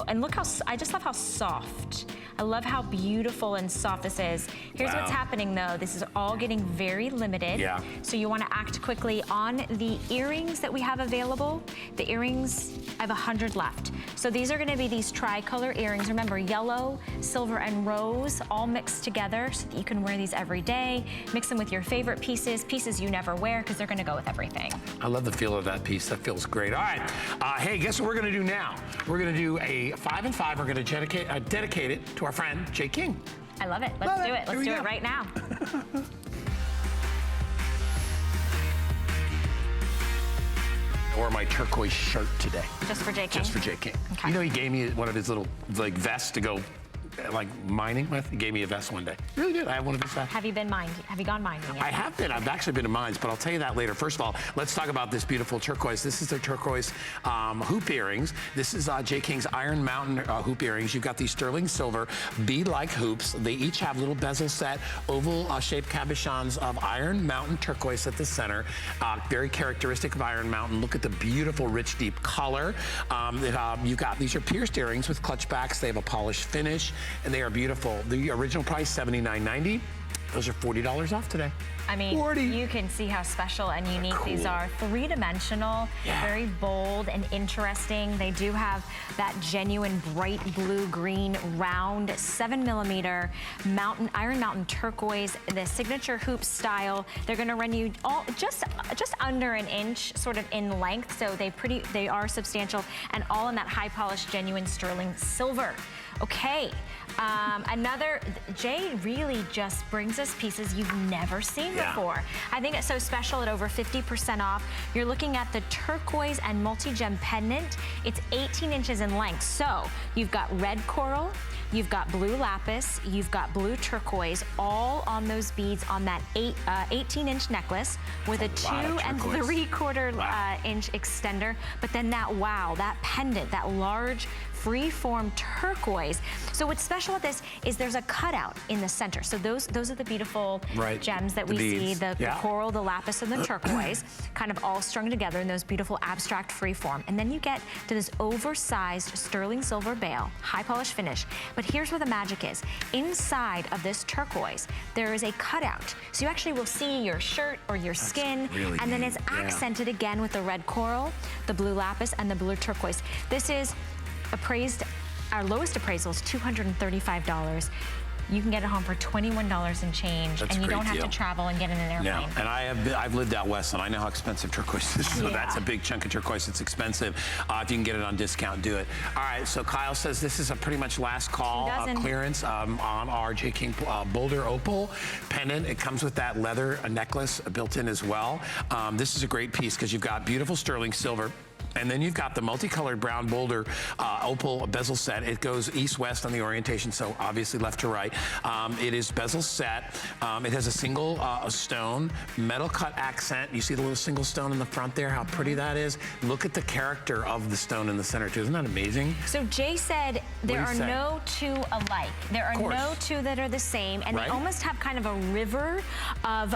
And look how, I just love how soft. I love how beautiful and soft this is. Here's what's happening though. This is all getting very limited. Yeah. So you want to act quickly on the earrings that we have available. The earrings, I have 100 left. So these are going to be these tricolor earrings. Remember, yellow, silver, and rose all mixed together so that you can wear these every day. Mix them with your favorite pieces you never wear because they're going to go with everything. I love the feel of that piece. That feels great. All right. Hey, guess what we're going to do now? We're going to do a 5 and 5. We're going to dedicate it to our friend Jay King. I love it. Let's do it. Let's do it right now. I wore my turquoise shirt today. Just for Jay King? Just for Jay King. Okay. You know, he gave me one of his little vests to go mining with. He gave me a vest one day. Really did. I have one of his vests. Have you been mining? Have you gone mining yet? I have been. I've actually been to mines, but I'll tell you that later. First of all, let's talk about this beautiful turquoise. This is their turquoise hoop earrings. This is Jay King's Iron Mountain hoop earrings. You've got these sterling silver bead-like hoops. They each have little bezel set, oval-shaped cabochons of Iron Mountain turquoise at the center. Very characteristic of Iron Mountain. Look at the beautiful, rich, deep color. You've got, these are pierced earrings with clutch backs. They have a polished finish, and they are beautiful. The original price, $79.90. Those are $40 off today. I mean, 40. You can see how special and unique these are. Three-dimensional, very bold and interesting. They do have that genuine bright blue-green round 7mm Iron Mountain turquoise, the signature hoop style. They're going to run you all just under an inch, sort of in length. So they are substantial, and all in that high-polished, genuine sterling silver. Okay. Jay really just brings us pieces you've never seen before. I think it's so special at over 50% off. You're looking at the turquoise and multi-gem pendant. It's 18 inches in length. So you've got red coral, you've got blue lapis, you've got blue turquoise, all on those beads on that 18-inch necklace with a 2 3/4 inch extender. But then that pendant, that large free-form turquoise. So what's special about this is there's a cutout in the center. So those are the beautiful gems that we see, the coral, the lapis, and the turquoise, kind of all strung together in those beautiful abstract free-form. And then you get to this oversized sterling silver bail, high polish finish. But here's where the magic is. Inside of this turquoise, there is a cutout. So you actually will see your shirt or your skin, really and then it's accented again with the red coral, the blue lapis, and the blue turquoise. This is appraised, our lowest appraisal is $235. You can get it home for $21 and change, and you don't have to travel and get in an airplane. And I've lived out west, and I know how expensive turquoise is. So that's a big chunk of turquoise. It's expensive. If you can get it on discount, do it. All right. So Kyle says this is a pretty much last call clearance on our Jay King Boulder Opal pendant. It comes with that leather necklace built in as well. This is a great piece because you've got beautiful sterling silver. And then you've got the multicolored brown boulder opal bezel set. It goes east-west on the orientation, so obviously left to right. It is bezel set. It has a single stone, metal cut accent. You see the little single stone in the front there, how pretty that is? Look at the character of the stone in the center, too. Isn't that amazing? So Jay said there are no two alike. There are no two that are the same, and they almost have kind of a river of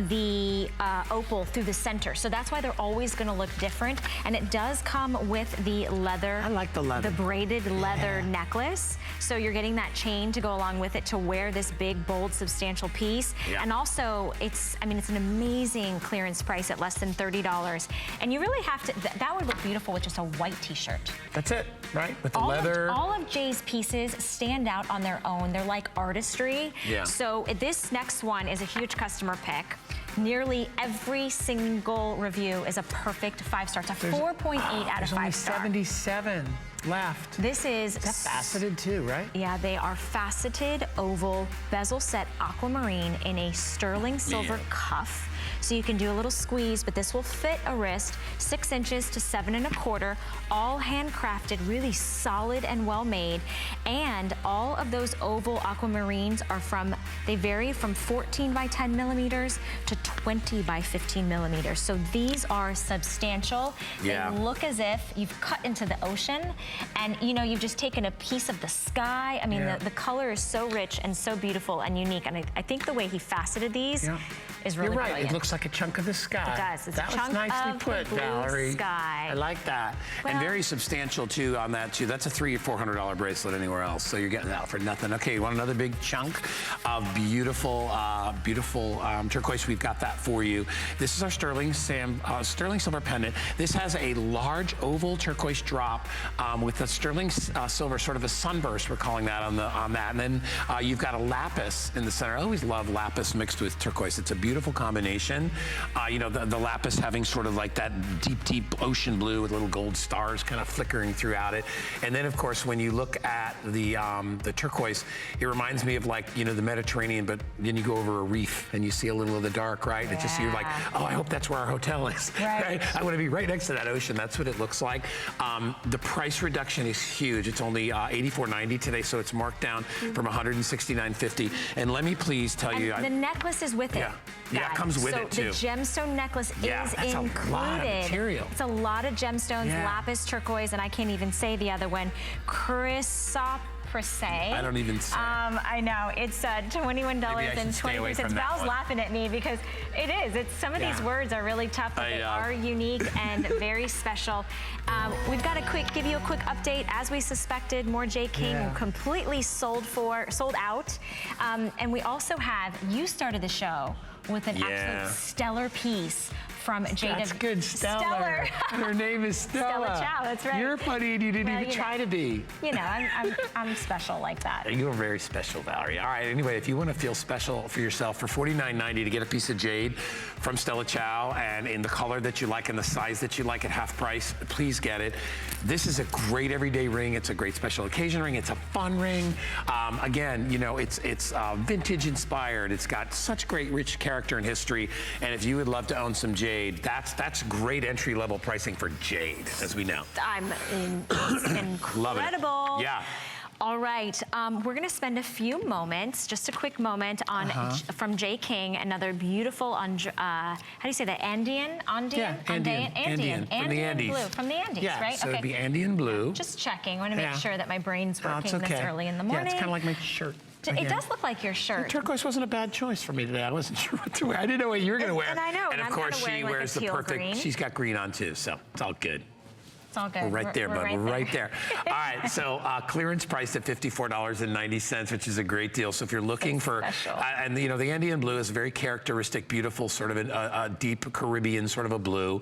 the opal through the center. So that's why they're always going to look different. And it does come with the leather. I like the leather. The braided leather necklace. So you're getting that chain to go along with it to wear this big, bold, substantial piece. And also, it's an amazing clearance price at less than $30. And you really have to, that would look beautiful with just a white t-shirt. That's it, right? With the leather. All of Jay's pieces stand out on their own. They're like artistry. So this next one is a huge customer pick. Nearly every single review is a perfect 5-star. It's a 4.8 out of 5 only star. 77 left. This is faceted too, right? Yeah, they are faceted oval bezel set aquamarine in a sterling silver cuff. So you can do a little squeeze, but this will fit a wrist, 6 inches to 7 1/4, all handcrafted, really solid and well made. And all of those oval aquamarines are they vary from 14 by 10 millimeters to 20 by 15 millimeters. So these are substantial. Yeah. They look as if you've cut into the ocean and you've just taken a piece of the sky. I mean, the color is so rich and so beautiful and unique. And I think the way he faceted these is really You're right. brilliant. It looks like a chunk of the sky. It does. It's that a chunk was nicely of put, the blue Valerie. sky. I like that. Well, and very substantial too on that too. That's a $300 or $400 bracelet anywhere else. So you're getting that for nothing. Okay, you want another big chunk of beautiful, beautiful turquoise? We've got that for you. This is our sterling silver pendant. This has a large oval turquoise drop with a sterling silver, sort of a sunburst. We're calling that on that. And then you've got a lapis in the center. I always love lapis mixed with turquoise. It's a beautiful combination. The lapis having sort of like that deep ocean blue with little gold stars kind of flickering throughout it. And then, of course, when you look at the turquoise, it reminds me of like, the Mediterranean, but then you go over a reef and you see a little of the dark, right? It's just, you're like, oh, I hope that's where our hotel is, right? I want to be right next to that ocean. That's what it looks like. The price reduction is huge. It's only $84.90 today, so it's marked down from $169.50. And let me please tell you, the necklace is with it. Yeah, it comes with it too. So the gemstone necklace is that's included. A lot of material. It's a lot of gemstones, lapis, turquoise, and I can't even say the other one. Chrysoprase. I don't even say. I know. It's $21.23. Val's laughing at me because it is. Some of these words are really tough, but they are unique and very special. We've got to give you a quick update. As we suspected, more J. King completely sold out. And we also have, you started the show with an absolute stellar piece from Jada. That's good, Stellar. Her name is Stella. Stella Chow, that's right. You're funny and you didn't even try to be. I'm special like that. You're very special, Valerie. All right, anyway, if you want to feel special for yourself, for $49.90 to get a piece of jade from Stella Chow and in the color that you like and the size that you like at half price, please get it. This is a great everyday ring. It's a great special occasion ring. It's a fun ring. Again, it's vintage inspired. It's got such great rich character and history. And if you would love to own some jade, that's great entry level pricing for jade, as we know. Incredible. Yeah. All right, we're gonna spend a few moments, just a quick moment on from J. King, another beautiful, how do you say that, Andean? From the Andes. From the Andes, right? So it'd be Andean blue. Just checking, I wanna make sure that my brain's working this early in the Yeah, morning. it's kind of like my shirt. It does look like your shirt. Turquoise wasn't a bad choice for me today. I wasn't sure what to wear. I didn't know what you were going to wear. And I know. And of course, she wears the perfect. Green. She's got green on too, so it's all good. It's all good. We're right there, bud. We're right there. All right, so clearance price at $54.90, which is a great deal. So if you're looking for, and the Andean blue is a very characteristic, beautiful, sort of a deep Caribbean sort of a blue.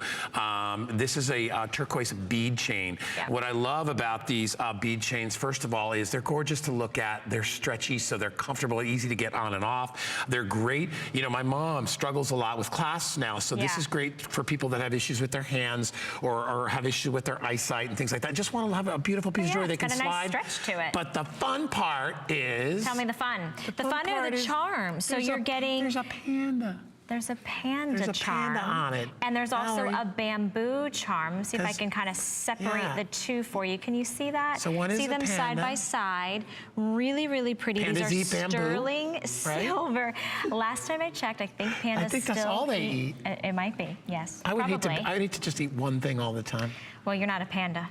This is a turquoise bead chain. Yeah. What I love about these bead chains, first of all, is they're gorgeous to look at. They're stretchy, so they're comfortable, easy to get on and off. They're great. My mom struggles a lot with clasps now, so this is great for people that have issues with their hands or have issues with their eyesight and things like that. Just want to have a beautiful piece of jewelry they can slide. It's got a nice stretch to it. But the fun part is... Tell me the fun. The fun are the charms. So you're getting... There's a panda. There's a panda charm. There's a panda on it. And there's also a bamboo charm. See if I can kind of separate the two for you. Can you see that? So one is see them panda. side by side. Really, really pretty. Pandas These are eat sterling bamboo, silver. Last time I checked, I think pandas that's all they eat. It might be, yes. I would hate to just eat one thing all the time. Well, you're not a panda.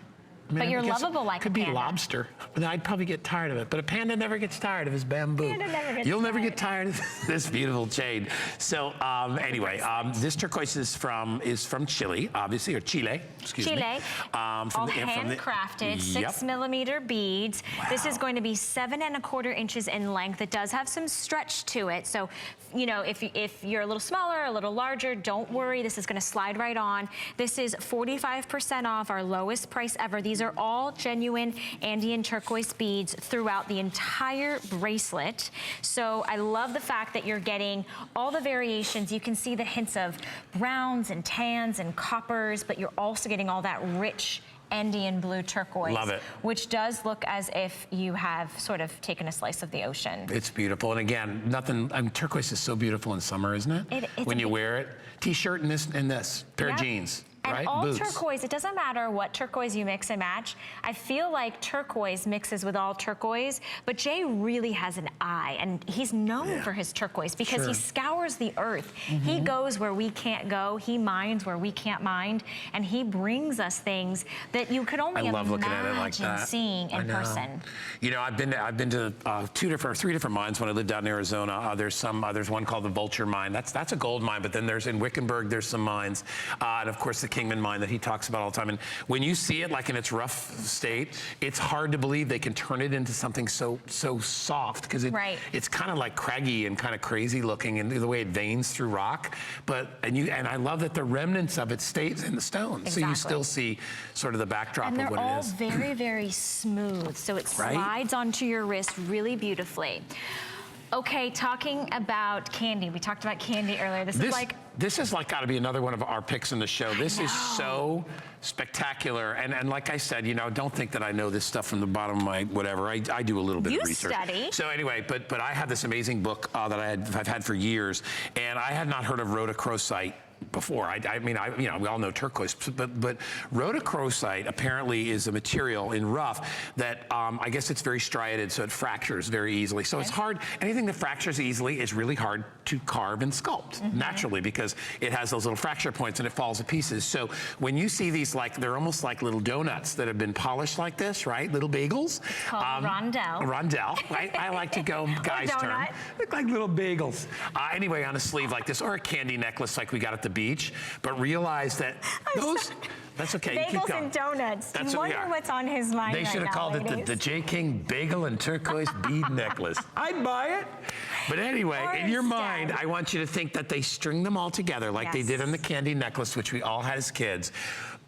I mean, but you're lovable like a panda. Could be lobster, but I'd probably get tired of it. But a panda never gets tired of his bamboo. You'll never get tired of this beautiful jade. So anyway, this turquoise is from Chile, obviously, or Chile. Excuse me. All handcrafted, 6mm beads. Wow. This is going to be 7 1/4 inches in length. It does have some stretch to it. So, if you're a little smaller, a little larger, don't worry. This is going to slide right on. This is 45% off, our lowest price ever. These are all genuine Andean turquoise beads throughout the entire bracelet. So I love the fact that you're getting all the variations. You can see the hints of browns and tans and coppers, but you're also getting all that rich Andean blue turquoise. Love it. Which does look as if you have sort of taken a slice of the ocean. It's beautiful. And again, turquoise is so beautiful in summer, isn't it? When you wear it. T-shirt and this pair of jeans. And right? all Boots. turquoise, it doesn't matter what turquoise you mix and match. I feel like turquoise mixes with all turquoise, but Jay really has an eye, and he's known for his turquoise because he scours the earth. He goes where we can't go, he mines where we can't mine, and he brings us things that you could only imagine seeing in person. You know, I've been to three different mines when I lived out in Arizona. There's one called the Vulture Mine. That's a gold mine, but then there's in Wickenburg, there's some mines, and of course the Kingman mine that he talks about all the time. And when you see it like in its rough state, it's hard to believe they can turn it into something so soft, because it's kind of like craggy and kind of crazy looking, and the way it veins through rock. And I love that the remnants of it stays in the stone, so you still see sort of the backdrop of what it is. And they're all very, very smooth, so it slides onto your wrist really beautifully. Okay, talking about candy. We talked about candy earlier. This is like got to be another one of our picks in the show. This is so spectacular. And like I said, you know, don't think that I know this stuff from the bottom of my whatever. I do a little bit of research. Study. So anyway, but I have this amazing book that I've had for years, and I had not heard of rhodochrosite before. I mean, you know, we all know turquoise, but rhodochrosite apparently is a material in rough that I guess it's very striated, so it fractures very easily. So it's hard. Anything that fractures easily is really hard to carve and sculpt naturally, because it has those little fracture points and it falls to pieces. So when you see these, like, they're almost like little donuts that have been polished like this, right? Little bagels. It's called rondelle. Rondelle. I like to go guy's term. Look like little bagels. Anyway, on a sleeve like this, or a candy necklace like we got at the beach, but realize that that's okay. Bagels and donuts. You wonder what's on his mind. They should have called it the J. King Bagel and Turquoise Bead Necklace. I'd buy it. But anyway, in your mind, I want you to think that they string them all together like they did on the candy necklace, which we all had as kids.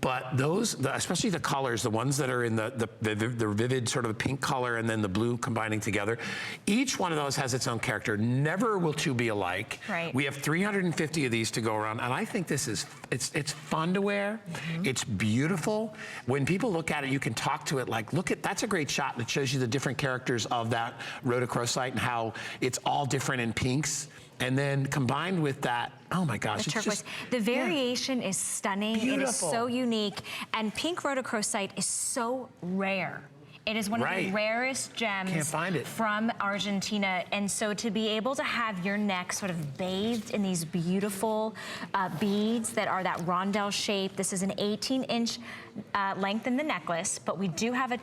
But those, especially the colors, the ones that are in the vivid sort of pink color and then the blue combining together, each one of those has its own character. Never will two be alike. Right. We have 350 of these to go around, and I think this is, it's fun to wear. It's beautiful. When people look at it, you can talk to it like, that's a great shot that shows you the different characters of that rhodochrosite and how it's all different in pinks. And then combined with that, oh my gosh, it's just, the variation is stunning. Beautiful. It is so unique. And pink rhodochrosite is so rare. It is one of the rarest gems from Argentina. And so to be able to have your neck sort of bathed in these beautiful beads that are that rondelle shape. This is an 18-inch length in the necklace, but we do have a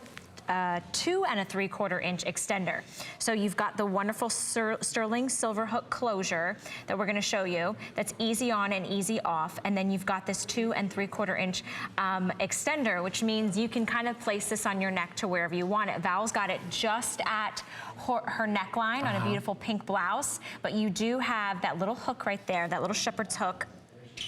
2 3/4 inch extender. So you've got the wonderful sterling silver hook closure that we're gonna show you. That's easy on and easy off. And then you've got this 2 3/4 inch extender, which means you can kind of place this on your neck to wherever you want it. Val's got it just at her neckline on a beautiful pink blouse, but you do have that little hook right there, that little shepherd's hook.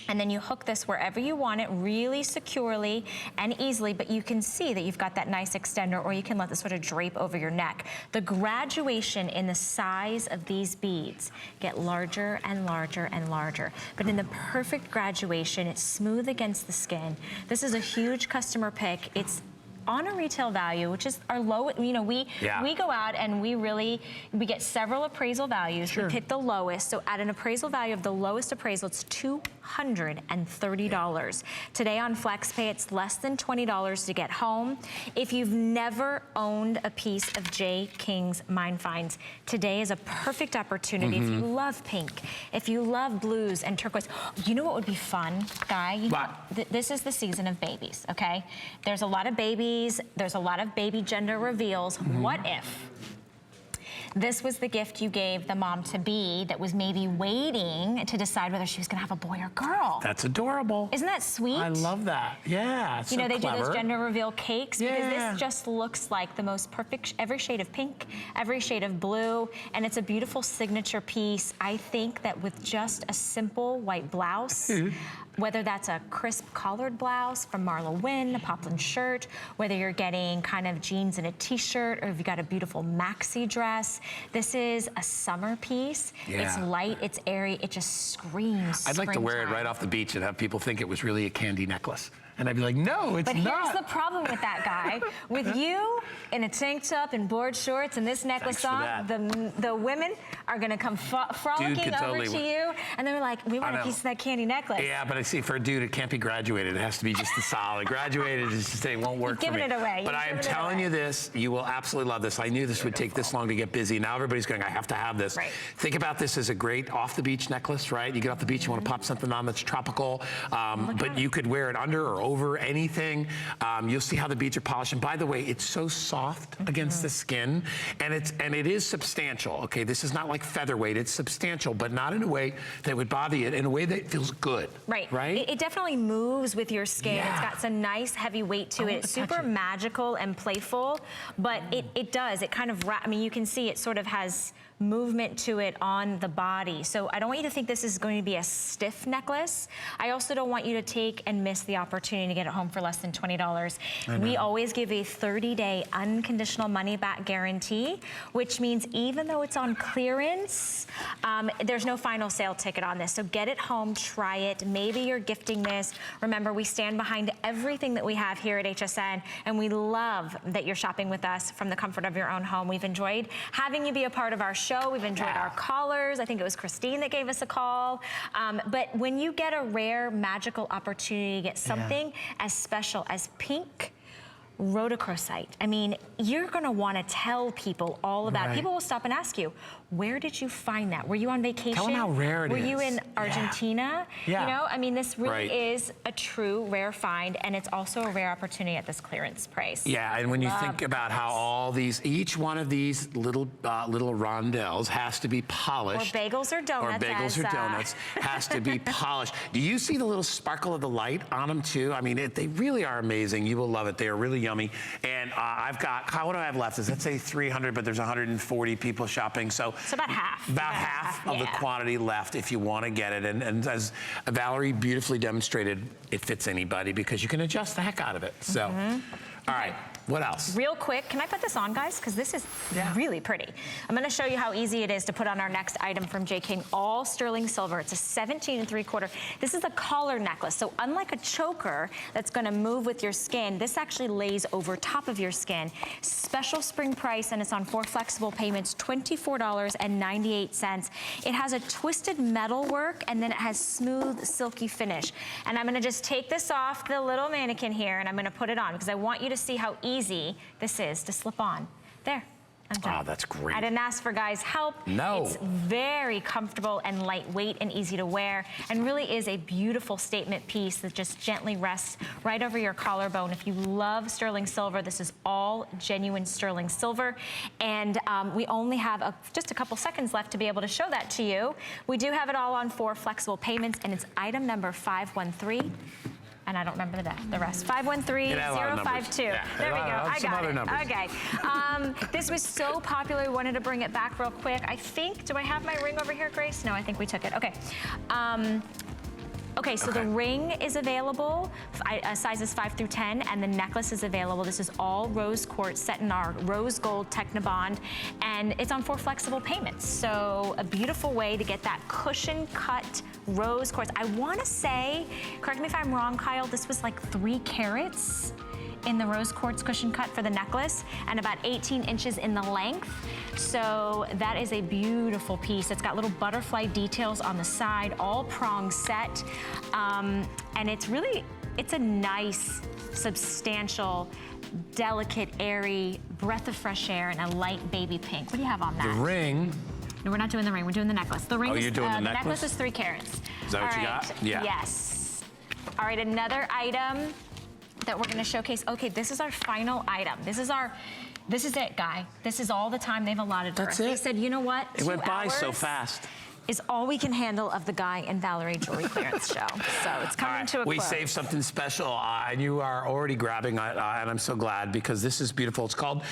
And then you hook this wherever you want it, really securely and easily, but you can see that you've got that nice extender, or you can let this sort of drape over your neck. The graduation in the size of these beads get larger and larger and larger, but in the perfect graduation, it's smooth against the skin. This is a huge customer pick. It's on a retail value, which is our low, you know, we go out and we get several appraisal values. We pick the lowest. So at an appraisal value of the lowest appraisal, it's $230. Today on FlexPay, it's less than $20 to get home. If you've never owned a piece of J. King's Mine Finds, today is a perfect opportunity. If you love pink, if you love blues and turquoise, you know what would be fun, Guy? This is the season of babies, okay? There's a lot of babies. There's a lot of baby gender reveals. What if this was the gift you gave the mom-to-be that was maybe waiting to decide whether she was gonna have a boy or girl? That's adorable. Isn't that sweet? I love that. Yeah, it's you know, so they clever. do those gender reveal cakes because this just looks like the most perfect, every shade of pink, every shade of blue, and it's a beautiful signature piece. I think that with just a simple white blouse, Whether that's a crisp collared blouse from Marla Wynn, a poplin shirt, whether you're getting kind of jeans and a t-shirt, or if you've got a beautiful maxi dress, this is a summer piece. It's light, it's airy, it just screams I'd like to wear it right off the beach and have people think it was really a candy necklace. And I'd be like, no, it's not. But here's the problem with that, guy. With you in a tank top and board shorts and this necklace on, the women are going to come frolicking over to you, and they're like, we want a piece of that candy necklace. Yeah, but I see, for a dude, it can't be graduated. It has to be just a solid. Graduated is just, it won't work for me. You've given it away. But I am telling you this, you will absolutely love this. I knew this would take this long to get busy. Now everybody's going, I have to have this. Right. Think about this as a great off-the-beach necklace, right? You get off the beach, you want to pop something on that's tropical, but you could wear it under or over anything. You'll see how the beads are polished. And by the way, it's so soft against the skin, and it is substantial. Okay, this is not like featherweight. It's substantial, but not in a way that would bother you. In a way that feels good. Right. Right. It definitely moves with your skin. Yeah. It's got some nice heavy weight to it. It's super magical and playful, but it does. It kind of I mean, you can see it sort of has movement to it on the body. So I don't want you to think this is going to be a stiff necklace. I also don't want you to take and miss the opportunity to get it home for less than $20. We always give a 30-day unconditional money-back guarantee, which means even though it's on clearance, there's no final sale ticket on this. So get it home, try it. Maybe you're gifting this. Remember, we stand behind everything that we have here at HSN, and we love that you're shopping with us from the comfort of your own home. We've enjoyed having you be a part of our show. We've enjoyed our callers. I think it was Christine that gave us a call. But when you get a rare, magical opportunity to get something as special as pink rhodochrosite, I mean, you're going to want to tell people all about it. People will stop and ask you, where did you find that? Were you on vacation? Tell them how rare it is. Were you in Argentina? You know, I mean, this really is a true rare find, and it's also a rare opportunity at this clearance price. Yeah, and when you think about how all these, each one of these little rondelles has to be polished. Or bagels or donuts. Or bagels or donuts has to be polished. Do you see the little sparkle of the light on them too? I mean, they really are amazing. You will love it. They are really yummy. And I've got, what do I have left? Let's say 300, but there's 140 people shopping. So about half. About half of the quantity left if you want to get it. And as Valerie beautifully demonstrated, it fits anybody because you can adjust the heck out of it. So, all right. What else? Real quick, can I put this on, guys? Because this is really pretty. I'm going to show you how easy it is to put on our next item from J. King, all sterling silver. It's a 17 3/4. This is a collar necklace. So unlike a choker that's going to move with your skin, this actually lays over top of your skin. Special spring price, and it's on 4 flexible payments, $24.98. It has a twisted metal work, and then it has smooth, silky finish. And I'm going to just take this off the little mannequin here, and I'm going to put it on because I want you to see how easy this is to slip on. There. I'm done. Oh, that's great. I didn't ask for guys' help. No. It's very comfortable and lightweight and easy to wear, and really is a beautiful statement piece that just gently rests right over your collarbone. If you love sterling silver, this is all genuine sterling silver, and we only have just a couple seconds left to be able to show that to you. We do have it all on 4 flexible payments, and it's item number 513. And I don't remember the rest. 513-052. Yeah. There we go. I got it. Okay. This was so popular, we wanted to bring it back real quick. I think, do I have my ring over here, Grace? No, I think we took it. Okay. Okay, so the ring is available, sizes 5 through 10, and the necklace is available. This is all rose quartz set in our rose gold Technibond, and it's on 4 flexible payments. So a beautiful way to get that cushion cut rose quartz. I want to say, correct me if I'm wrong, Kyle, this was like 3 carats in the rose quartz cushion cut for the necklace, and about 18 inches in the length. So that is a beautiful piece. It's got little butterfly details on the side, all prong set. And it's a nice, substantial, delicate, airy breath of fresh air and a light baby pink. What do you have on that? The ring. No, we're not doing the ring, we're doing the necklace. The ring is, you're doing the necklace? The necklace is 3 carats. Is that what you got? Yeah. Yes. All right, another item that we're gonna showcase. Okay, this is our final item. This is it, Guy. This is all the time they've allotted for us. They said, you know what? It went by so fast. Is all we can handle of the Guy and Valerie Jewelry Clearance Show. So it's coming to a close. We saved something special, and you are already grabbing it, and I'm so glad because this is beautiful. It's called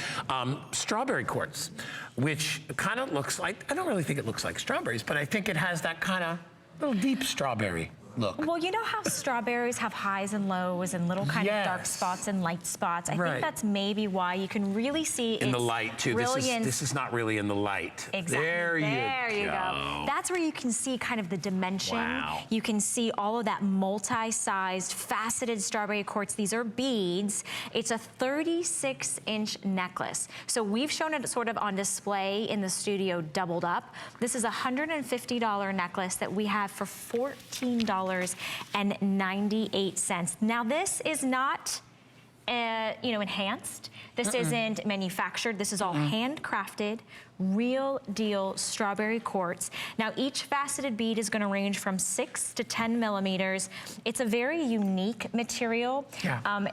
strawberry quartz, which kind of looks like, I don't really think it looks like strawberries, but I think it has that kind of little deep strawberry look. Well, you know how strawberries have highs and lows and little kind of dark spots and light spots? I think that's maybe why you can really see in the light too. This is not really in the light. Exactly. There you go. That's where you can see kind of the dimension. Wow. You can see all of that multi-sized, faceted strawberry quartz. These are beads. It's a 36-inch necklace. So we've shown it sort of on display in the studio doubled up. This is a $150 necklace that we have for $14.98. Now this is not enhanced. This isn't manufactured. This is all handcrafted, real deal strawberry quartz. Now each faceted bead is going to range from 6 to 10 millimeters. It's a very unique material.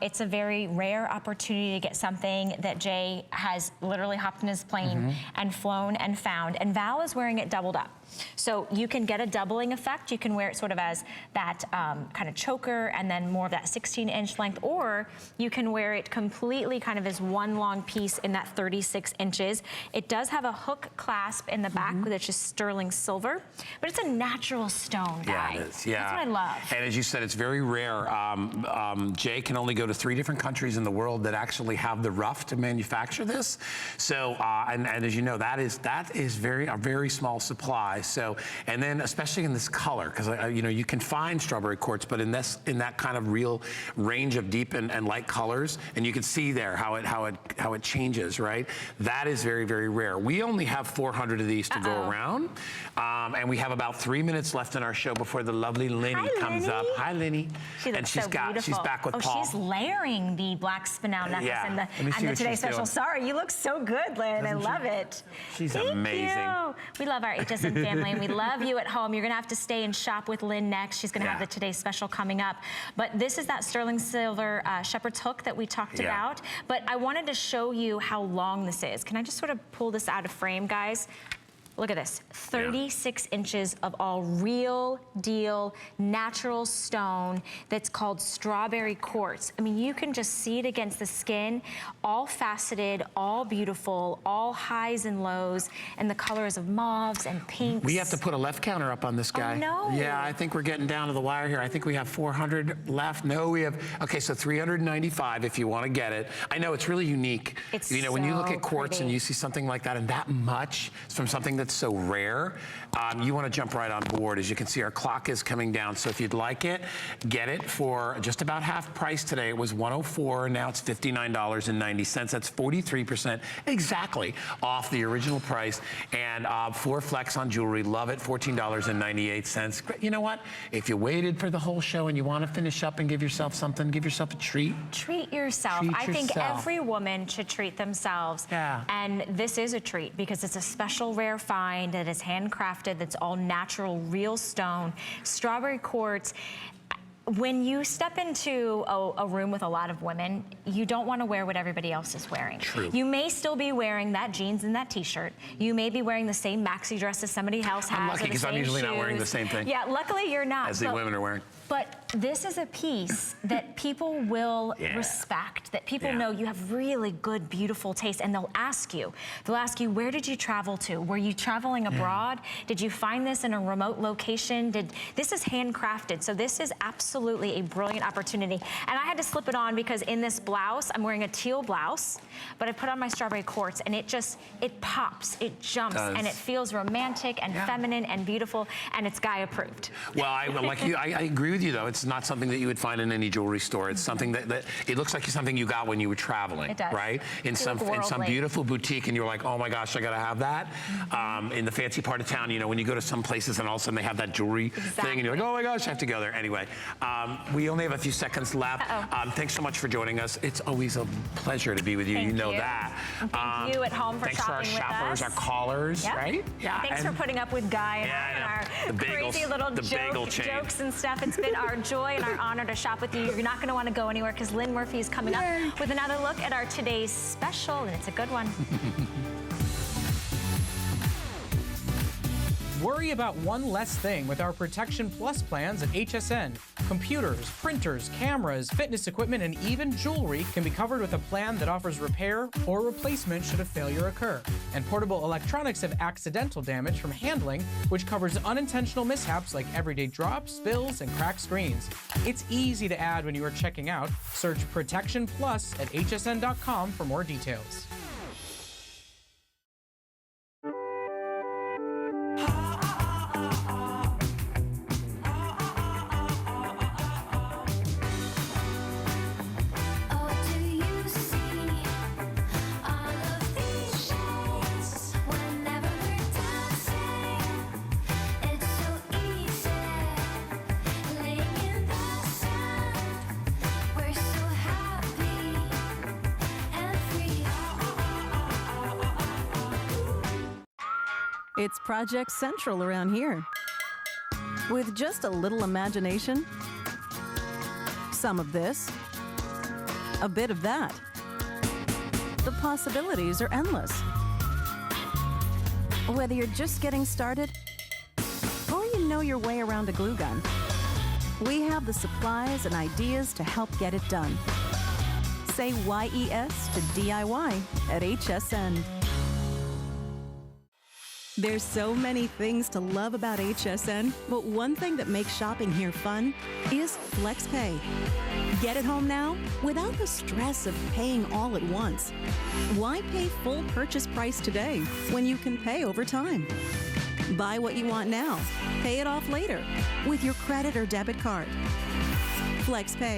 It's a very rare opportunity to get something that Jay has literally hopped in his plane and flown and found. And Val is wearing it doubled up. So you can get a doubling effect. You can wear it sort of as that kind of choker and then more of that 16-inch length, or you can wear it completely kind of as one long piece in that 36 inches. It does have a hook clasp in the back, which is sterling silver, but it's a natural stone, guys. Yeah, it is. Yeah. That's what I love. And as you said, it's very rare. Jay can only go to 3 different countries in the world that actually have the rough to manufacture this. So, and as you know, that is a very small supply. So, and then especially in this color, because you can find strawberry quartz, but in that kind of real range of deep and light colors, and you can see there how it changes, right? That is very, very rare. We only have 400 of these to go around, and we have about 3 minutes left in our show before the lovely Lenny comes up. Hi, Lenny. And she's back with Paul. She's layering the black spinel necklace and the Today Special. Sorry, you look so good, Lynn. I love it. She's amazing. You. We love our HSN family, and we love you at home. You're going to have to stay and shop with Lynn next. She's going to have the Today Special coming up. But this is that sterling silver shepherd's hook that we talked about. But I wanted to show you how long this is. Can I just sort of pull this out of frame, guys? Look at this, 36 inches of all real deal natural stone that's called strawberry quartz. I mean, you can just see it against the skin, all faceted, all beautiful, all highs and lows, and the colors of mauves and pinks. We have to put a left counter up on this guy. Oh, no. Yeah, I think we're getting down to the wire here. I think we have 400 left. No, we have, okay, so 395 if you want to get it. I know it's really unique. It's when you look so at quartz pretty. and you see something like that and that much from something that's so rare, you want to jump right on board. As you can see, our clock is coming down. So if you'd like it, get it for just about half price today. It was $104, now it's $59.90. That's 43% exactly off the original price. And 4 flex on jewelry, love it, $14.98. You know what? If you waited for the whole show and you want to finish up and give yourself something, give yourself a treat. Treat yourself. I think every woman should treat themselves. Yeah. And this is a treat because it's a special rare find that is handcrafted, that's all natural, real stone, strawberry quartz. When you step into a room with a lot of women, you don't want to wear what everybody else is wearing. True. You may still be wearing that jeans and that t-shirt. You may be wearing the same maxi dress as somebody else has. I'm lucky because I'm usually not wearing the same thing. Yeah, luckily you're not. As the women are wearing. But this is a piece that people will respect, that people know you have really good, beautiful taste, and they'll ask you, where did you travel to? Were you traveling abroad? Did you find this in a remote location? This is handcrafted, so this is absolutely a brilliant opportunity. And I had to slip it on because in this blouse, I'm wearing a teal blouse, but I put on my strawberry quartz, and it pops, it jumps, and it feels romantic and feminine and beautiful, and it's guy approved. Well, I agree with you, though. It's not something that you would find in any jewelry store. It's something that it looks like something you got when you were traveling. It does. Right? In some beautiful boutique, and you're like, oh my gosh, I gotta have that. In the fancy part of town, when you go to some places and all of a sudden they have that jewelry thing, and you're like, oh my gosh, I have to go there. Anyway, we only have a few seconds left. Thanks so much for joining us. It's always a pleasure to be with you. Thank you know you. that. And thank you at home for shopping with us. Thanks to our shoppers, our callers, right? Yeah. Thanks for putting up with Guy and our crazy little jokes and stuff. It's been our joy and our honor to shop with you. You're not going to want to go anywhere because Lynn Murphy is coming up with another look at our today's special, and it's a good one. Worry about one less thing with our Protection Plus plans at HSN. Computers, printers, cameras, fitness equipment, and even jewelry can be covered with a plan that offers repair or replacement should a failure occur. And portable electronics have accidental damage from handling, which covers unintentional mishaps like everyday drops, spills, and cracked screens. It's easy to add when you are checking out. Search Protection Plus at hsn.com for more details. It's Project Central around here. With just a little imagination, some of this, a bit of that, the possibilities are endless. Whether you're just getting started or you know your way around a glue gun, we have the supplies and ideas to help get it done. Say YES to DIY at HSN. There's so many things to love about HSN, but one thing that makes shopping here fun is FlexPay. Get it home now without the stress of paying all at once. Why pay full purchase price today when you can pay over time? Buy what you want now, pay it off later with your credit or debit card. FlexPay.